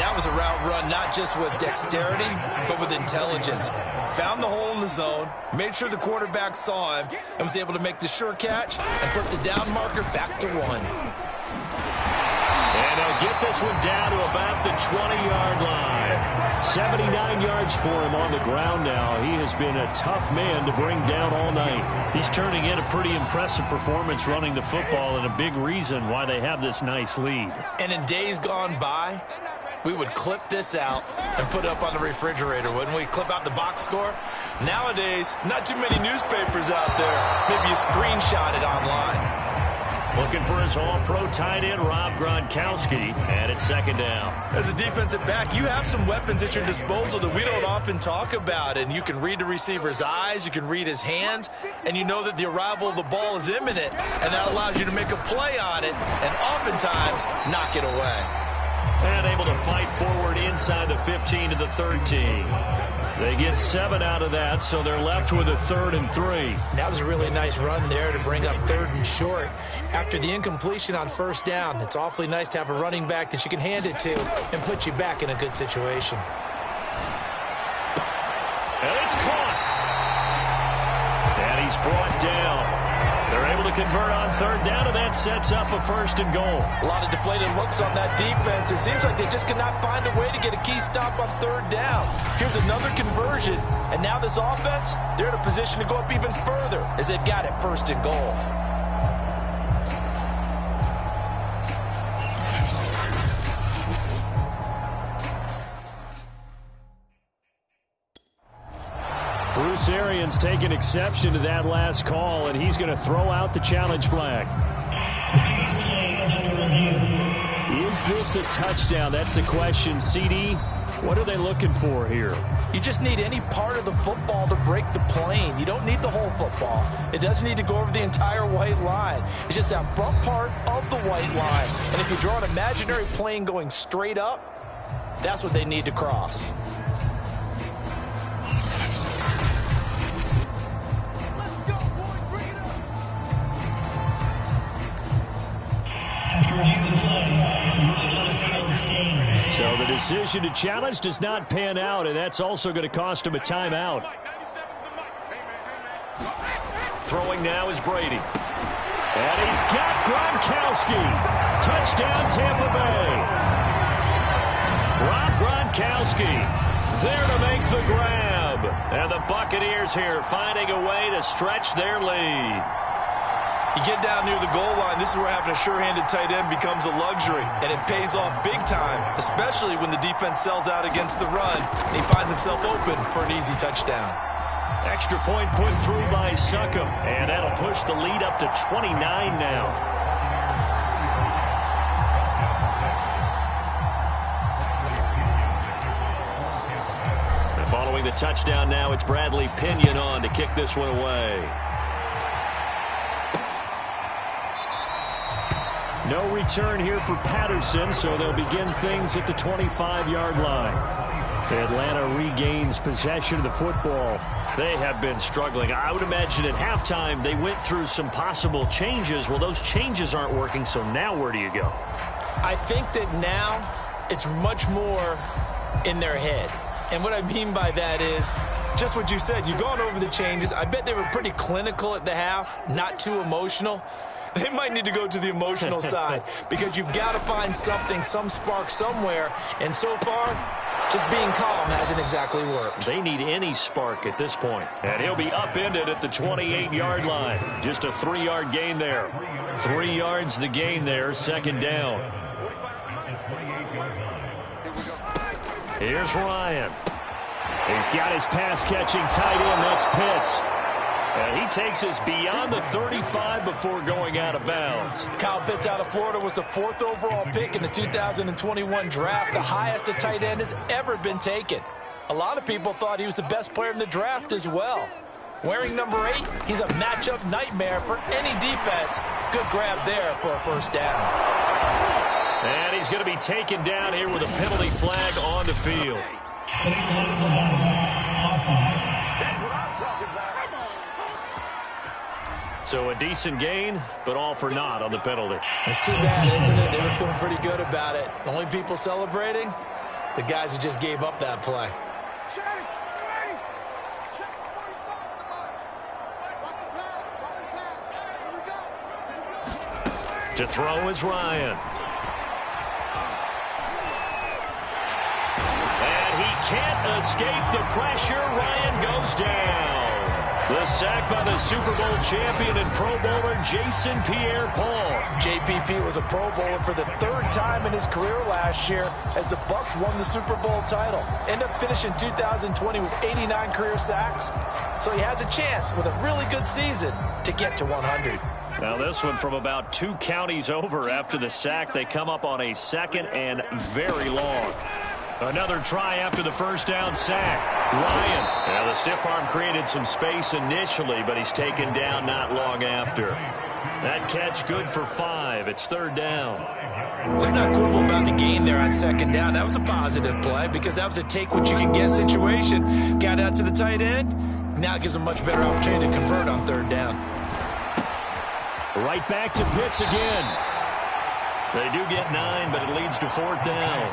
S3: That was a route run not just with dexterity, but with intelligence. Found the hole in the zone, made sure the quarterback saw him, and was able to make the sure catch and flip the down marker back to 1.
S2: And he'll get this one down to about the 20-yard line. 79 yards for him on the ground now. He has been a tough man to bring down all night. He's turning in a pretty impressive performance running the football and a big reason why they have this nice lead.
S3: And in days gone by, we would clip this out and put it up on the refrigerator, wouldn't we? Clip out the box score. Nowadays, not too many newspapers out there. Maybe you screenshot it online.
S2: Looking for his all-pro tight end, Rob Gronkowski, and it's second down.
S3: As a defensive back, you have some weapons at your disposal that we don't often talk about, and you can read the receiver's eyes, you can read his hands, and you know that the arrival of the ball is imminent, and that allows you to make a play on it and oftentimes knock it away.
S2: And able to fight forward inside the 15 to the 13. They get 7 out of that, so they're left with a 3rd and 3.
S3: That was a really nice run there to bring up 3rd and short. After the incompletion on 1st down, it's awfully nice to have a running back that you can hand it to and put you back in a good situation.
S2: And it's caught. And he's brought down. They're able to convert on 3rd down, and that sets up a 1st and goal.
S3: A lot of deflated looks on that defense. It seems like they just cannot find a way to get a key stop on 3rd down. Here's another conversion, and now this offense, they're in a position to go up even further as they've got it 1st and goal.
S2: Bruce Arians taking exception to that last call, and he's going to throw out the challenge flag. Is this a touchdown? That's the question. CD, what are they looking for here?
S3: You just need any part of the football to break the plane. You don't need the whole football. It doesn't need to go over the entire white line. It's just that front part of the white line. And if you draw an imaginary plane going straight up, that's what they need to cross.
S2: So the decision to challenge does not pan out, and that's also going to cost him a timeout. Throwing now is Brady. And he's got Gronkowski. Touchdown, Tampa Bay. Rob Gronkowski there to make the grab. And the Buccaneers here finding a way to stretch their lead.
S3: You get down near the goal line, this is where having a sure-handed tight end becomes a luxury, and it pays off big time, especially when the defense sells out against the run, and he finds himself open for an easy touchdown.
S2: Extra point put through by Succop, and that'll push the lead up to 29 now. And following the touchdown now, it's Bradley Pinion on to kick this one away. No return here for Patterson, so they'll begin things at the 25-yard line. Atlanta regains possession of the football. They have been struggling. I would imagine at halftime they went through some possible changes. Well, those changes aren't working, so now where do you go?
S3: I think that now it's much more in their head. And what I mean by that is just what you said. You've gone over the changes. I bet they were pretty clinical at the half, not too emotional. They might need to go to the emotional side because you've got to find something, some spark somewhere. And so far, just being calm hasn't exactly worked.
S2: They need any spark at this point. And he'll be upended at the 28-yard line. Just a 3-yard gain there. 3 yards the gain there, 2nd down. Here's Ryan. He's got his pass-catching tight end. That's Pitts. And he takes us beyond the 35 before going out of bounds.
S3: Kyle Pitts out of Florida was the 4th overall pick in the 2021 draft, the highest a tight end has ever been taken. A lot of people thought he was the best player in the draft as well. Wearing number 8, he's a matchup nightmare for any defense. Good grab there for a 1st down.
S2: And he's going to be taken down here with a penalty flag on the field. So a decent gain, but all for naught on the penalty.
S3: It's too bad, isn't it? They were feeling pretty good about it. The only people celebrating, the guys who just gave up that play.
S2: To throw is Ryan. And he can't escape the pressure. Ryan goes down. The sack by the Super Bowl champion and Pro Bowler Jason Pierre-Paul.
S3: JPP was a Pro Bowler for the 3rd time in his career last year as the Bucs won the Super Bowl title. Ended up finishing 2020 with 89 career sacks. So he has a chance with a really good season to get to 100.
S2: Now this one from about 2 counties over after the sack. They come up on a 2nd and very long. Another try after the first down sack. Ryan. Now the stiff arm created some space initially, but he's taken down not long after. That catch good for 5. It's 3rd down.
S3: What's not cool about the gain there on 2nd down? That was a positive play because that was a take what you can get situation. Got out to the tight end. Now it gives a much better opportunity to convert on 3rd down.
S2: Right back to Pitts again. They do get 9, but it leads to 4th down.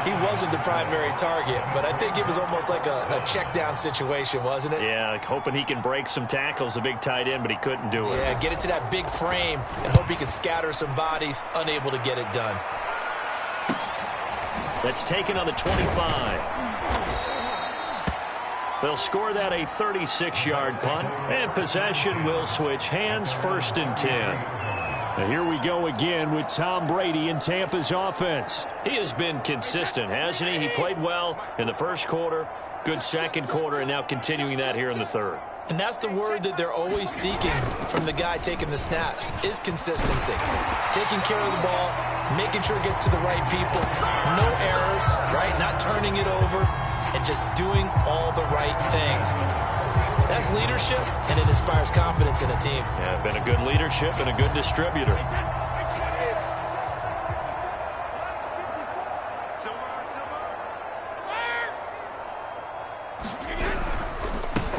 S3: He wasn't the primary target, but I think it was almost like a check down situation, wasn't it?
S2: Yeah, like hoping he can break some tackles, a big tight end, but he couldn't do it.
S3: Yeah, get it to that big frame and hope he can scatter some bodies, unable to get it done.
S2: That's taken on the 25. They'll score that a 36-yard punt, and possession will switch hands, 1st and 10. Now here we go again with Tom Brady in Tampa's offense. He has been consistent, hasn't he? He played well in the 1st quarter, good 2nd quarter, and now continuing that here in the 3rd.
S3: And that's the word that they're always seeking from the guy taking the snaps, is consistency. Taking care of the ball, making sure it gets to the right people, no errors, right? Not turning it over, and just doing all the right things. That's leadership, and it inspires confidence in a team.
S2: Yeah, been a good leadership and a good distributor.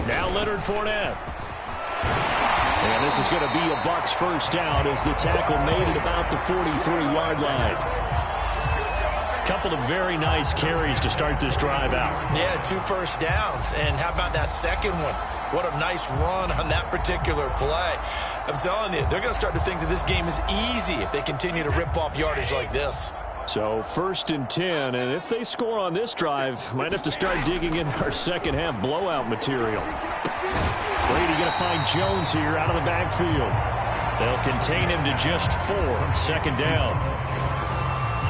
S2: Now Leonard Fournette. And this is going to be a Bucs 1st down as the tackle made at about the 43-yard line. Couple of very nice carries to start this drive out.
S3: Yeah, 2 first downs. And how about that 2nd one? What a nice run on that particular play. I'm telling you, they're going to start to think that this game is easy if they continue to rip off yardage like this.
S2: So 1st and 10, and if they score on this drive, might have to start digging in our 2nd half blowout material. Brady going to find Jones here out of the backfield. They'll contain him to just 4, 2nd down.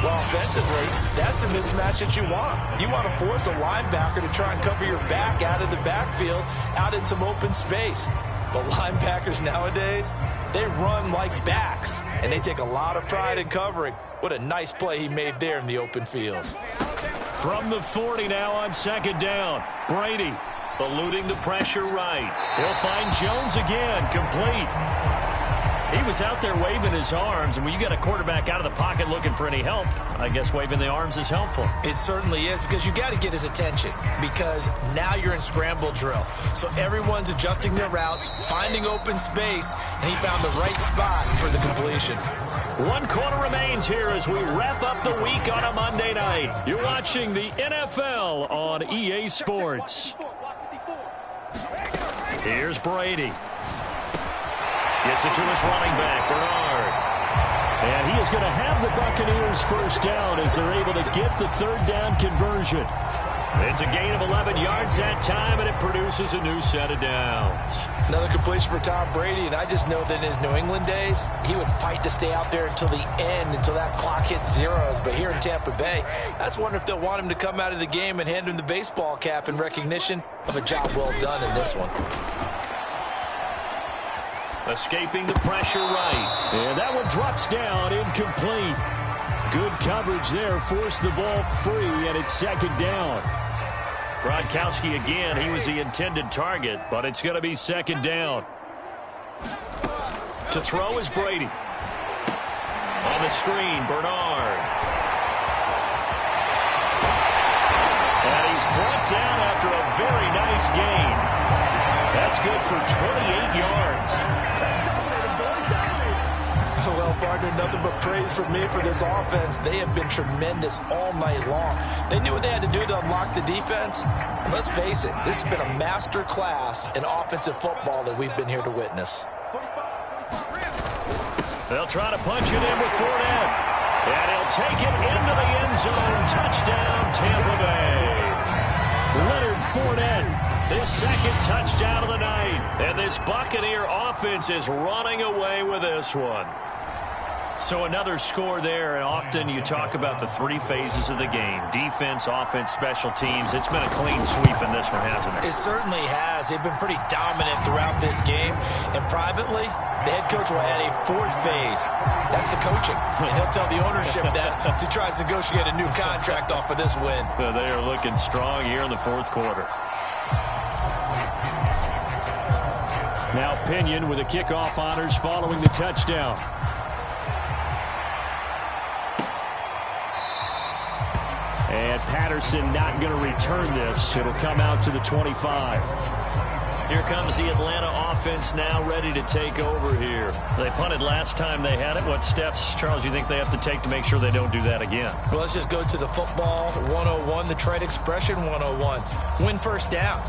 S3: Well, offensively, that's the mismatch that you want. You want to force a linebacker to try and cover your back out of the backfield, out in some open space. But linebackers nowadays, they run like backs, and they take a lot of pride in covering. What a nice play he made there in the open field.
S2: From the 40 now on 2nd down. Brady eluding the pressure right. He'll find Jones again, complete. He was out there waving his arms, and when you got a quarterback out of the pocket looking for any help, I guess waving the arms is helpful.
S3: It certainly is, because you got to get his attention, because now you're in scramble drill. So everyone's adjusting their routes, finding open space, and he found the right spot for the completion.
S2: 1 quarter remains here as we wrap up the week on a Monday night. You're watching the NFL on EA Sports. Here's Brady. Gets it to his running back, Bernard. And he is going to have the Buccaneers 1st down as they're able to get the 3rd down conversion. It's a gain of 11 yards that time, and it produces a new set of downs.
S3: Another completion for Tom Brady, and I just know that in his New England days, he would fight to stay out there until the end, until that clock hit zeros. But here in Tampa Bay, I just wonder if they'll want him to come out of the game and hand him the baseball cap in recognition of a job well done in this one.
S2: Escaping the pressure right. And that one drops down, incomplete. Good coverage there, forced the ball free, and it's 2nd down. Gronkowski again, he was the intended target, but it's going to be 2nd down. To throw is Brady. On the screen, Bernard. And he's brought down after a very nice gain. That's good for 28 yards.
S3: Well, partner, nothing but praise from me for this offense. They have been tremendous all night long. They knew what they had to do to unlock the defense. And let's face it, this has been a master class in offensive football that we've been here to witness.
S2: They'll try to punch it in with Fournette. And he'll take it into the end zone. Touchdown, Tampa Bay. Leonard Fournette, his second touchdown of the night. And this Buccaneer offense is running away with this one. So another score there, and often you talk about the three phases of the game: defense, offense, special teams. It's been a clean sweep in this one, hasn't it?
S3: It certainly has. They've been pretty dominant throughout this game. And privately, the head coach will add a fourth phase. That's the coaching. And he'll tell the ownership that as he tries to negotiate a new contract off of this win.
S2: They are looking strong here in the fourth quarter. Now Pinion with the kickoff honors following the touchdown. And Patterson not going to return this. It'll come out to the 25. Here comes the Atlanta offense now ready to take over here. They punted last time they had it. What steps, Charles, you think they have to take to make sure they don't do that again?
S3: Well, let's just go to the football 101, the trade expression 101. Win first down.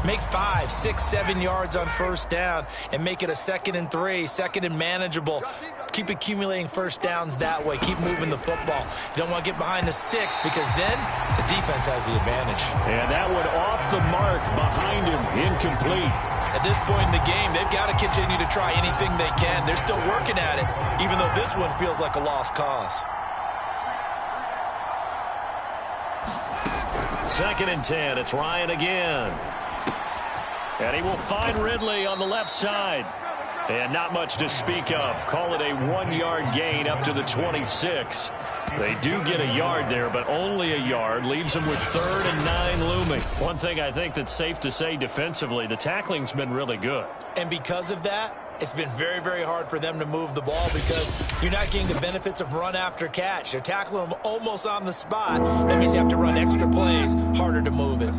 S3: Make 5, 6, 7 yards on first down and make it a 2nd and 3, 2nd and manageable. Keep accumulating first downs that way. Keep moving the football. You don't want to get behind the sticks because then the defense has the advantage.
S2: And that one off the mark behind him, incomplete.
S3: At this point in the game, they've got to continue to try anything they can. They're still working at it, even though this one feels like a lost cause.
S2: 2nd and 10. It's Ryan again. And he will find Ridley on the left side. And not much to speak of. Call it a 1-yard gain up to the 26. They do get a yard there, but only a yard. Leaves them with 3rd and 9 looming. One thing I think that's safe to say defensively, the tackling's been really good.
S3: And because of that, it's been very, very hard for them to move the ball because you're not getting the benefits of run after catch. They're tackling them almost on the spot. That means you have to run extra plays, harder to move it.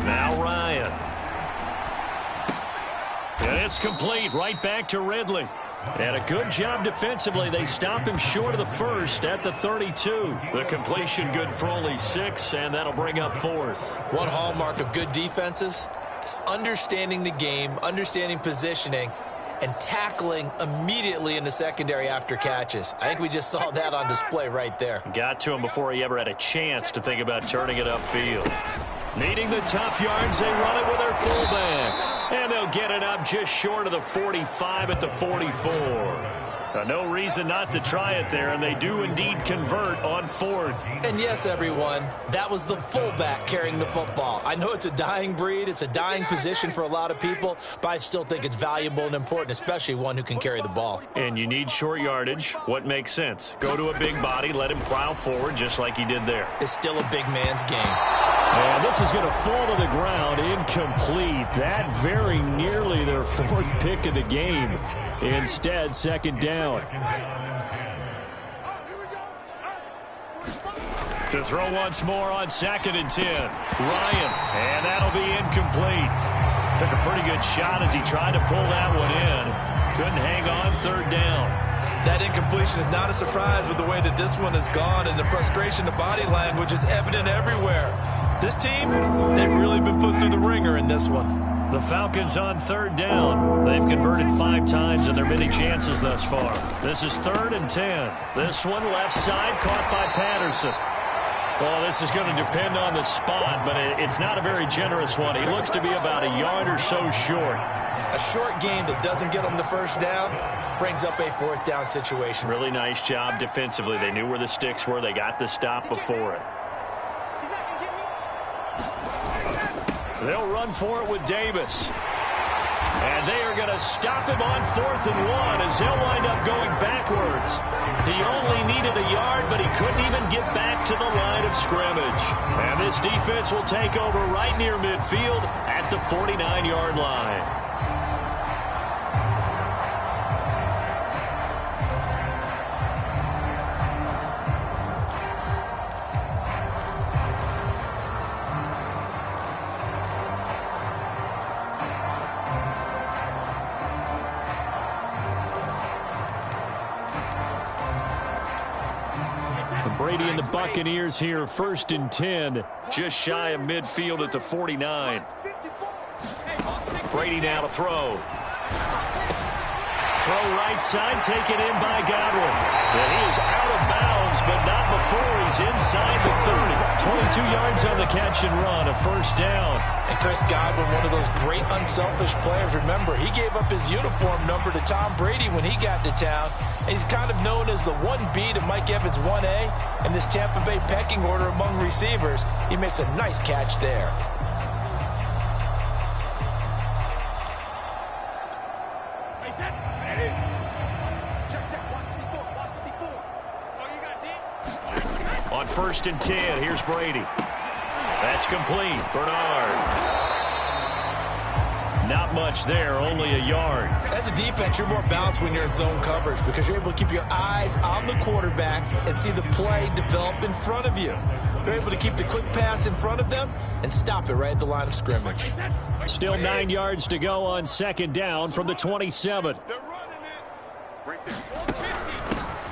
S2: Now Ryan. And it's complete, right back to Ridley. And a good job defensively. They stop him short of the first at the 32. The completion good for only 6, and that'll bring up 4th.
S3: One hallmark of good defenses is understanding the game, understanding positioning, and tackling immediately in the secondary after catches. I think we just saw that on display right there.
S2: Got to him before he ever had a chance to think about turning it upfield. Needing the tough yards, they run it with their fullback. And they'll get it up just short of the 45 at the 44. No reason not to try it there, and they do indeed convert on 4th.
S3: And yes, everyone, that was the fullback carrying the football. I know it's a dying breed, it's a dying position for a lot of people, but I still think it's valuable and important, especially one who can carry the ball.
S2: And you need short yardage. What makes sense? Go to a big body, let him plow forward just like he did there.
S3: It's still a big man's game.
S2: And this is going to fall to the ground, incomplete. That very nearly their 4th pick of the game. Instead, 2nd down. To throw once more on 2nd and 10. Ryan, and that'll be incomplete. Took a pretty good shot as he tried to pull that one in. Couldn't hang on, 3rd down.
S3: That incompletion is not a surprise with the way that this one has gone, and the frustration, the body language is evident everywhere. This team, they've really been put through the ringer in this one.
S2: The Falcons on 3rd down. They've converted 5 times in their many chances thus far. This is 3rd and 10. This one left side caught by Patterson. Well, this is going to depend on the spot, but it's not a very generous one. He looks to be about a yard or so short.
S3: A short game that doesn't get them the first down brings up a 4th down situation.
S2: Really nice job defensively. They knew where the sticks were. They got the stop before it. They'll run for it with Davis. And they are going to stop him on 4th and 1 as they'll wind up going backwards. He only needed a yard, but he couldn't even get back to the line of scrimmage. And this defense will take over right near midfield at the 49-yard line. Brady and the Buccaneers here, 1st and 10, just shy of midfield at the 49. Brady now to throw. Throw right side, taken in by Godwin. And he is out of bounds moves, but not before he's inside the 30. 22 yards on the catch and run, a first down.
S3: And Chris Godwin, one of those great unselfish players. Remember, he gave up his uniform number to Tom Brady when he got to town. He's kind of known as the 1B to Mike Evans' 1A in this Tampa Bay pecking order among receivers. He makes a nice catch there.
S2: On 1st and 10, here's Brady. That's complete. Bernard. Not much there, only a yard.
S3: As a defense, you're more balanced when you're in zone coverage because you're able to keep your eyes on the quarterback and see the play develop in front of you. They're able to keep the quick pass in front of them and stop it right at the line of scrimmage.
S2: Still 9 yards to go on 2nd down from the 27.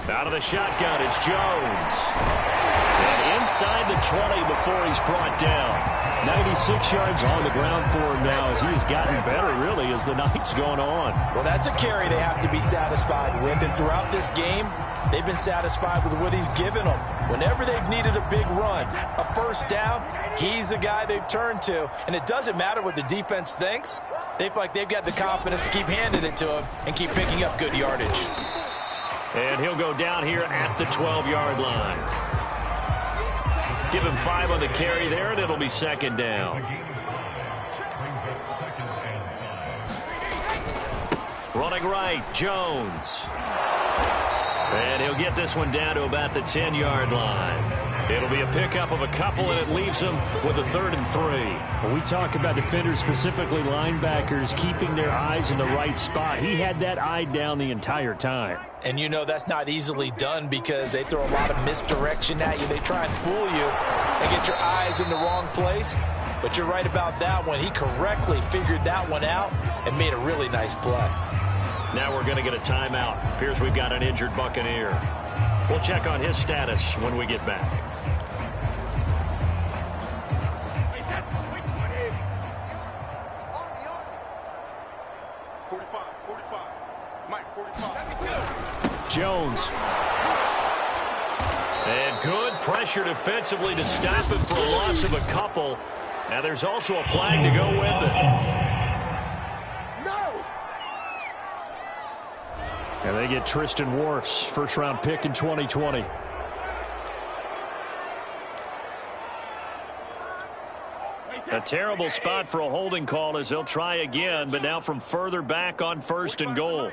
S2: Out of the shotgun, it's Jones. And inside the 20 before he's brought down. 96 yards on the ground for him now as he has gotten better, really, as the night's going on.
S3: Well, that's a carry they have to be satisfied with. And throughout this game, they've been satisfied with what he's given them. Whenever they've needed a big run, a first down, he's the guy they've turned to. And it doesn't matter what the defense thinks. They feel like they've got the confidence to keep handing it to him and keep picking up good yardage.
S2: And he'll go down here at the 12-yard line. Give him 5 on the carry there, and it'll be 2nd down. Running right, Jones. And he'll get this one down to about the 10-yard line. It'll be a pickup of a couple, and it leaves him with a 3rd and 3.
S5: When we talk about defenders, specifically linebackers, keeping their eyes in the right spot, he had that eye down the entire time.
S3: And you know that's not easily done because they throw a lot of misdirection at you. They try and fool you and get your eyes in the wrong place. But you're right about that one. He correctly figured that one out and made a really nice play.
S2: Now we're going to get a timeout. Appears we've got an injured Buccaneer. We'll check on his status when we get back. Jones. And good pressure defensively to stop him for a loss of a couple. Now there's also a flag to go with it.
S5: No. And they get Tristan Wirfs, first-round pick in 2020.
S2: A terrible spot for a holding call as they'll try again, but now from further back on 1st and goal.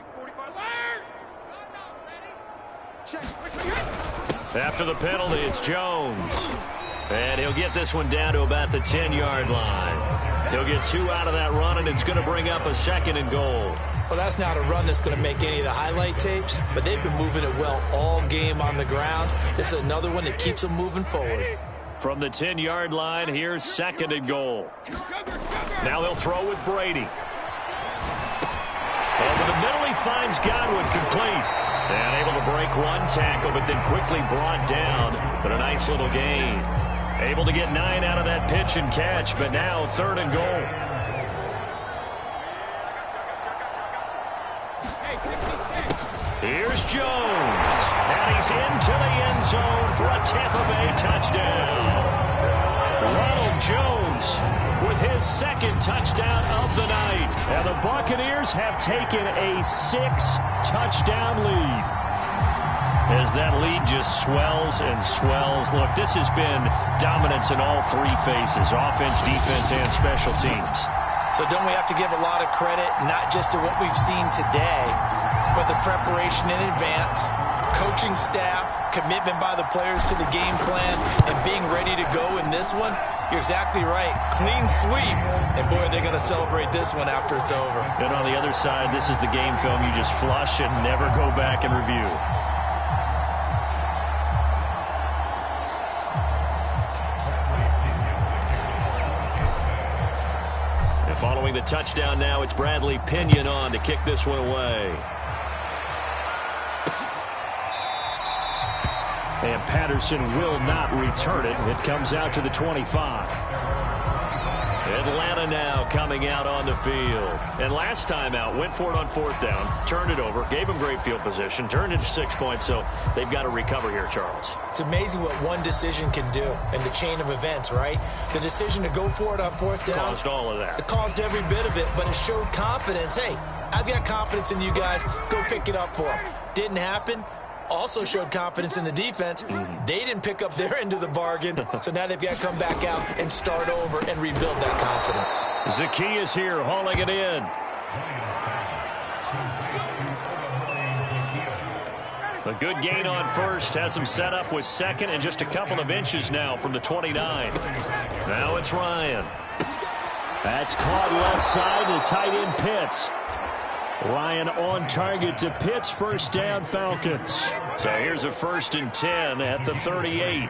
S2: After the penalty, it's Jones. And he'll get this one down to about the 10-yard line. He'll get 2 out of that run, and it's going to bring up a 2nd and goal.
S3: Well, that's not a run that's going to make any of the highlight tapes, but they've been moving it well all game on the ground. This is another one that keeps them moving forward.
S2: From the 10-yard line, here's 2nd and goal. Now they'll throw with Brady. Over the middle, he finds Godwin complete. And able to break one tackle, but then quickly brought down. But a nice little gain. Able to get 9 out of that pitch and catch, but now 3rd and goal. Here's Jones. And he's into the end zone for a Tampa Bay touchdown. Ronald Jones with his 2nd touchdown of the night.
S5: And the Buccaneers have taken a 6-touchdown lead.
S2: As that lead just swells and swells. Look, this has been dominance in all 3 phases, offense, defense, and special teams.
S3: So don't we have to give a lot of credit, not just to what we've seen today, but the preparation in advance, coaching staff, commitment by the players to the game plan, and being ready to go in this one? You're exactly right. Clean sweep. And, boy, they're going to celebrate this one after it's over.
S2: And on the other side, this is the game film you just flush and never go back and review. And following the touchdown now, it's Bradley Pinion on to kick this one away.
S5: And Patterson will not return it. It comes out to the 25.
S2: Atlanta Atlanta now coming out on the field. And last time out, went for it on 4th down, turned it over, gave them great field position, turned into 6 points, so they've got to recover here, Charles.
S3: It's amazing what one decision can do in the chain of events, right? The decision to go for it on 4th down.
S2: Caused all of that.
S3: It caused every bit of it, but it showed confidence. Hey, I've got confidence in you guys. Go pick it up for them. Didn't happen. Also showed confidence in the defense. They didn't pick up their end of the bargain, so now they've got to come back out and start over and rebuild that confidence.
S2: Zacchaeus here hauling it in. A good gain on first, has him set up with second and just a couple of inches now from the 29. Now it's Ryan.
S5: That's caught left side, the tight end Pitts. Ryan on target to Pitts, first down Falcons.
S2: So here's a 1st and 10 at the 38.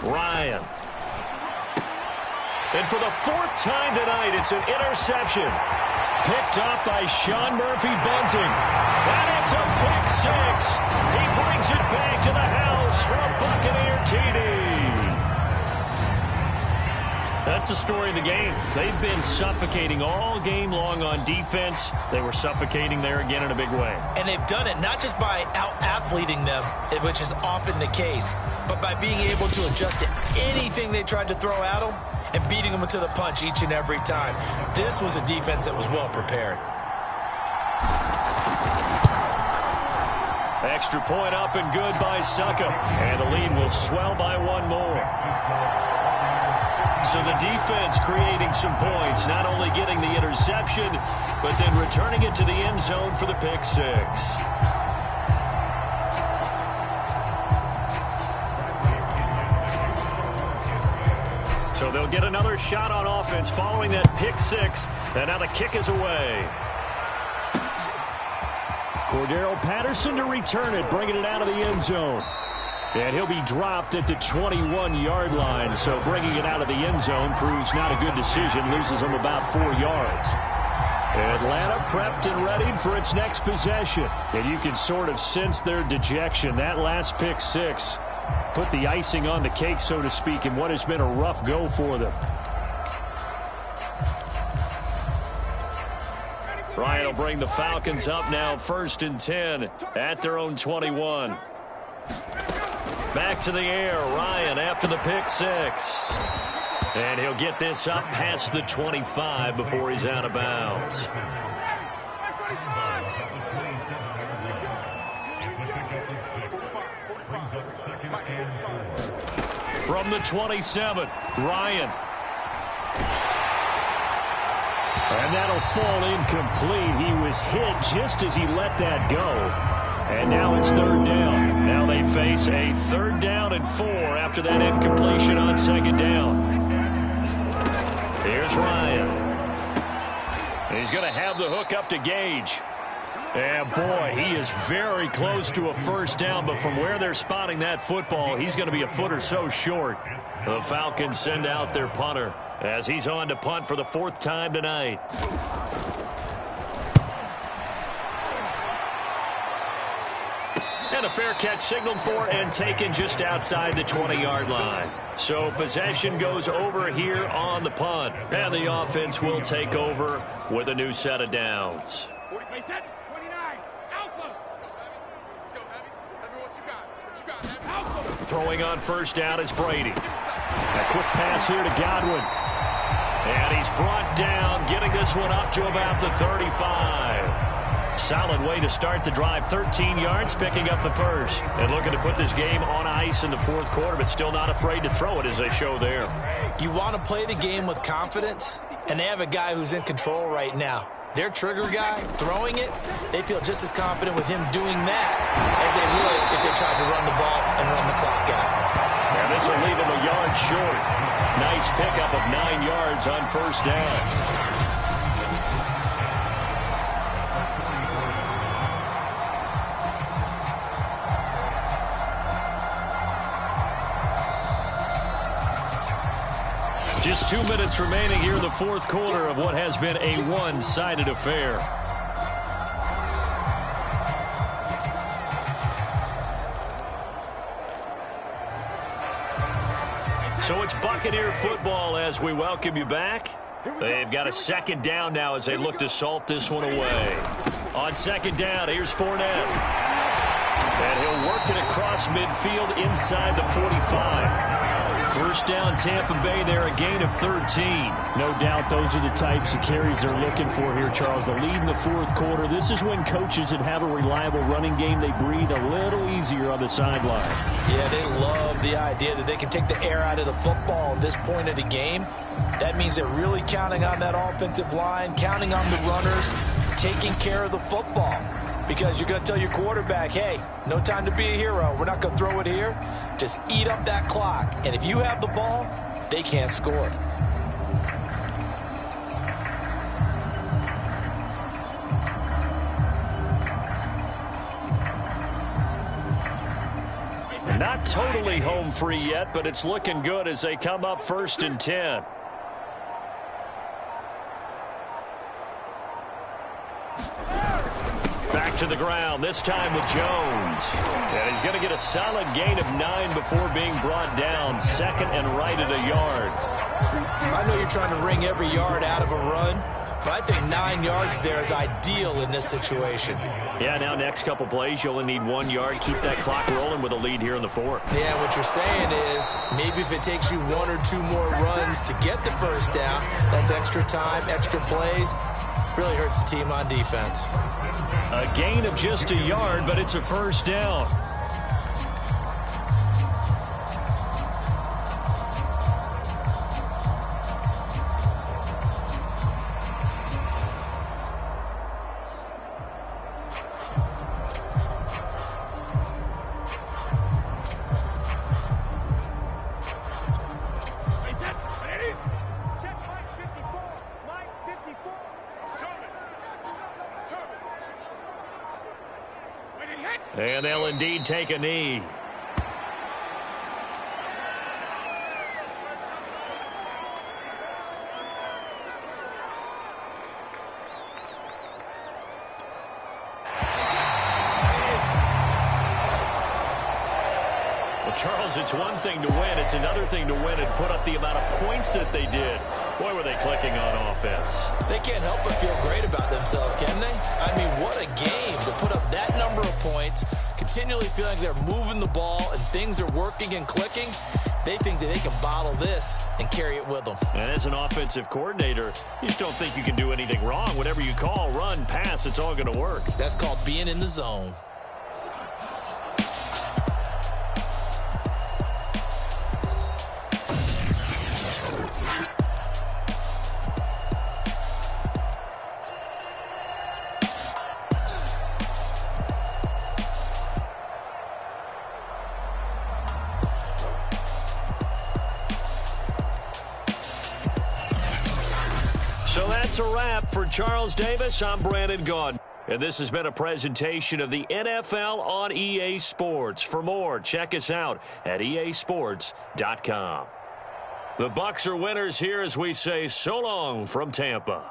S2: Ryan. And for the 4th time tonight, it's an interception. Picked up by Sean Murphy-Bunting. And it's a pick 6. He brings it back to the house for a Buccaneer TD. That's the story of the game. They've been suffocating all game long on defense. They were suffocating there again in a big way.
S3: And they've done it not just by out-athleting them, which is often the case, but by being able to adjust to anything they tried to throw at them and beating them to the punch each and every time. This was a defense that was well prepared.
S2: Extra point up and good by Succop. And the lead will swell by 1 more. So the defense creating some points, not only getting the interception, but then returning it to the end zone for the pick 6. So they'll get another shot on offense following that pick 6, and now the kick is away.
S5: Cordero Patterson to return it, bringing it out of the end zone. And he'll be dropped at the 21-yard line, so bringing it out of the end zone proves not a good decision, loses him about 4 yards. Atlanta prepped and readied for its next possession. And you can sort of sense their dejection. That last pick 6 put the icing on the cake, so to speak, in what has been a rough go for them.
S2: Ryan will bring the Falcons up now, 1st and 10 at their own 21. Back to the air, Ryan after the pick 6. And he'll get this up past the 25 before he's out of bounds. From the 27, Ryan.
S5: And that'll fall incomplete. He was hit just as he let that go. And now it's 3rd down.
S2: Now they face a 3rd down and 4 after that incompletion on 2nd down. Here's Ryan. He's going to have the hook up to Gage. And boy, he is very close to a 1st down, but from where they're spotting that football, he's going to be a foot or so short. The Falcons send out their punter as he's on to punt for the 4th time tonight. And a fair catch signaled for and taken just outside the 20-yard line. So possession goes over here on the punt. And the offense will take over with a new set of downs. Throwing on 1st down is Brady.
S5: A quick pass here to Godwin.
S2: And he's brought down, getting this one up to about the 35. Solid way to start the drive. 13 yards, picking up the 1st. And looking to put this game on ice in the 4th quarter, but still not afraid to throw it as they show there.
S3: You want to play the game with confidence, and they have a guy who's in control right now. Their trigger guy, throwing it, they feel just as confident with him doing that as they would if they tried to run the ball and run the clock out.
S2: And this will leave him a yard short. Nice pickup of 9 yards on 1st down. Just 2 minutes remaining here in the 4th quarter of what has been a one-sided affair. So Buccaneer football as we welcome you back. They've got a second down now as they look to salt this one away. On second down, here's Fournette. And he'll work it across midfield inside the 45. First down, Tampa Bay there, a gain of 13.
S5: No doubt those are the types of carries they're looking for here, Charles. The lead in the fourth quarter. This is when coaches that have a reliable running game, they breathe a little easier on the sideline.
S3: Yeah, they love the idea that they can take the air out of the football at this point of the game. That means they're really counting on that offensive line, counting on the runners, taking care of the football. Because you're going to tell your quarterback, hey, no time to be a hero. We're not going to throw it here. Just eat up that clock. And if you have the ball, they can't score.
S2: Not totally home free yet, but it's looking good as they come up 1st and 10. Back to the ground, this time with Jones. And he's going to get a solid gain of 9 before being brought down. Second and right at a yard.
S3: I know you're trying to wring every yard out of a run, but I think 9 yards there is ideal in this situation.
S2: Yeah, now next couple plays, you only need 1 yard. Keep that clock rolling with a lead here in the fourth.
S3: Yeah, what you're saying is maybe if it takes you 1 or 2 more runs to get the first down, that's extra time, extra plays. Really hurts the team on defense.
S2: A gain of just a yard, but it's a first down. And they'll indeed take a knee. Well, Charles, it's one thing to win. It's another thing to win and put up the amount of points that they did. Boy, were they clicking on offense.
S3: They can't help but feel great about themselves, can they? I mean, what a game to put up that number of points, continually feeling they're moving the ball and things are working and clicking. They think that they can bottle this and carry it with them.
S2: And as an offensive coordinator, you just don't think you can do anything wrong. Whatever you call, run, pass, it's all going to work.
S3: That's called being in the zone.
S2: So that's a wrap for Charles Davis. I'm Brandon Gaudin. And this has been a presentation of the NFL on EA Sports. For more, check us out at easports.com. The Bucs are winners here as we say so long from Tampa.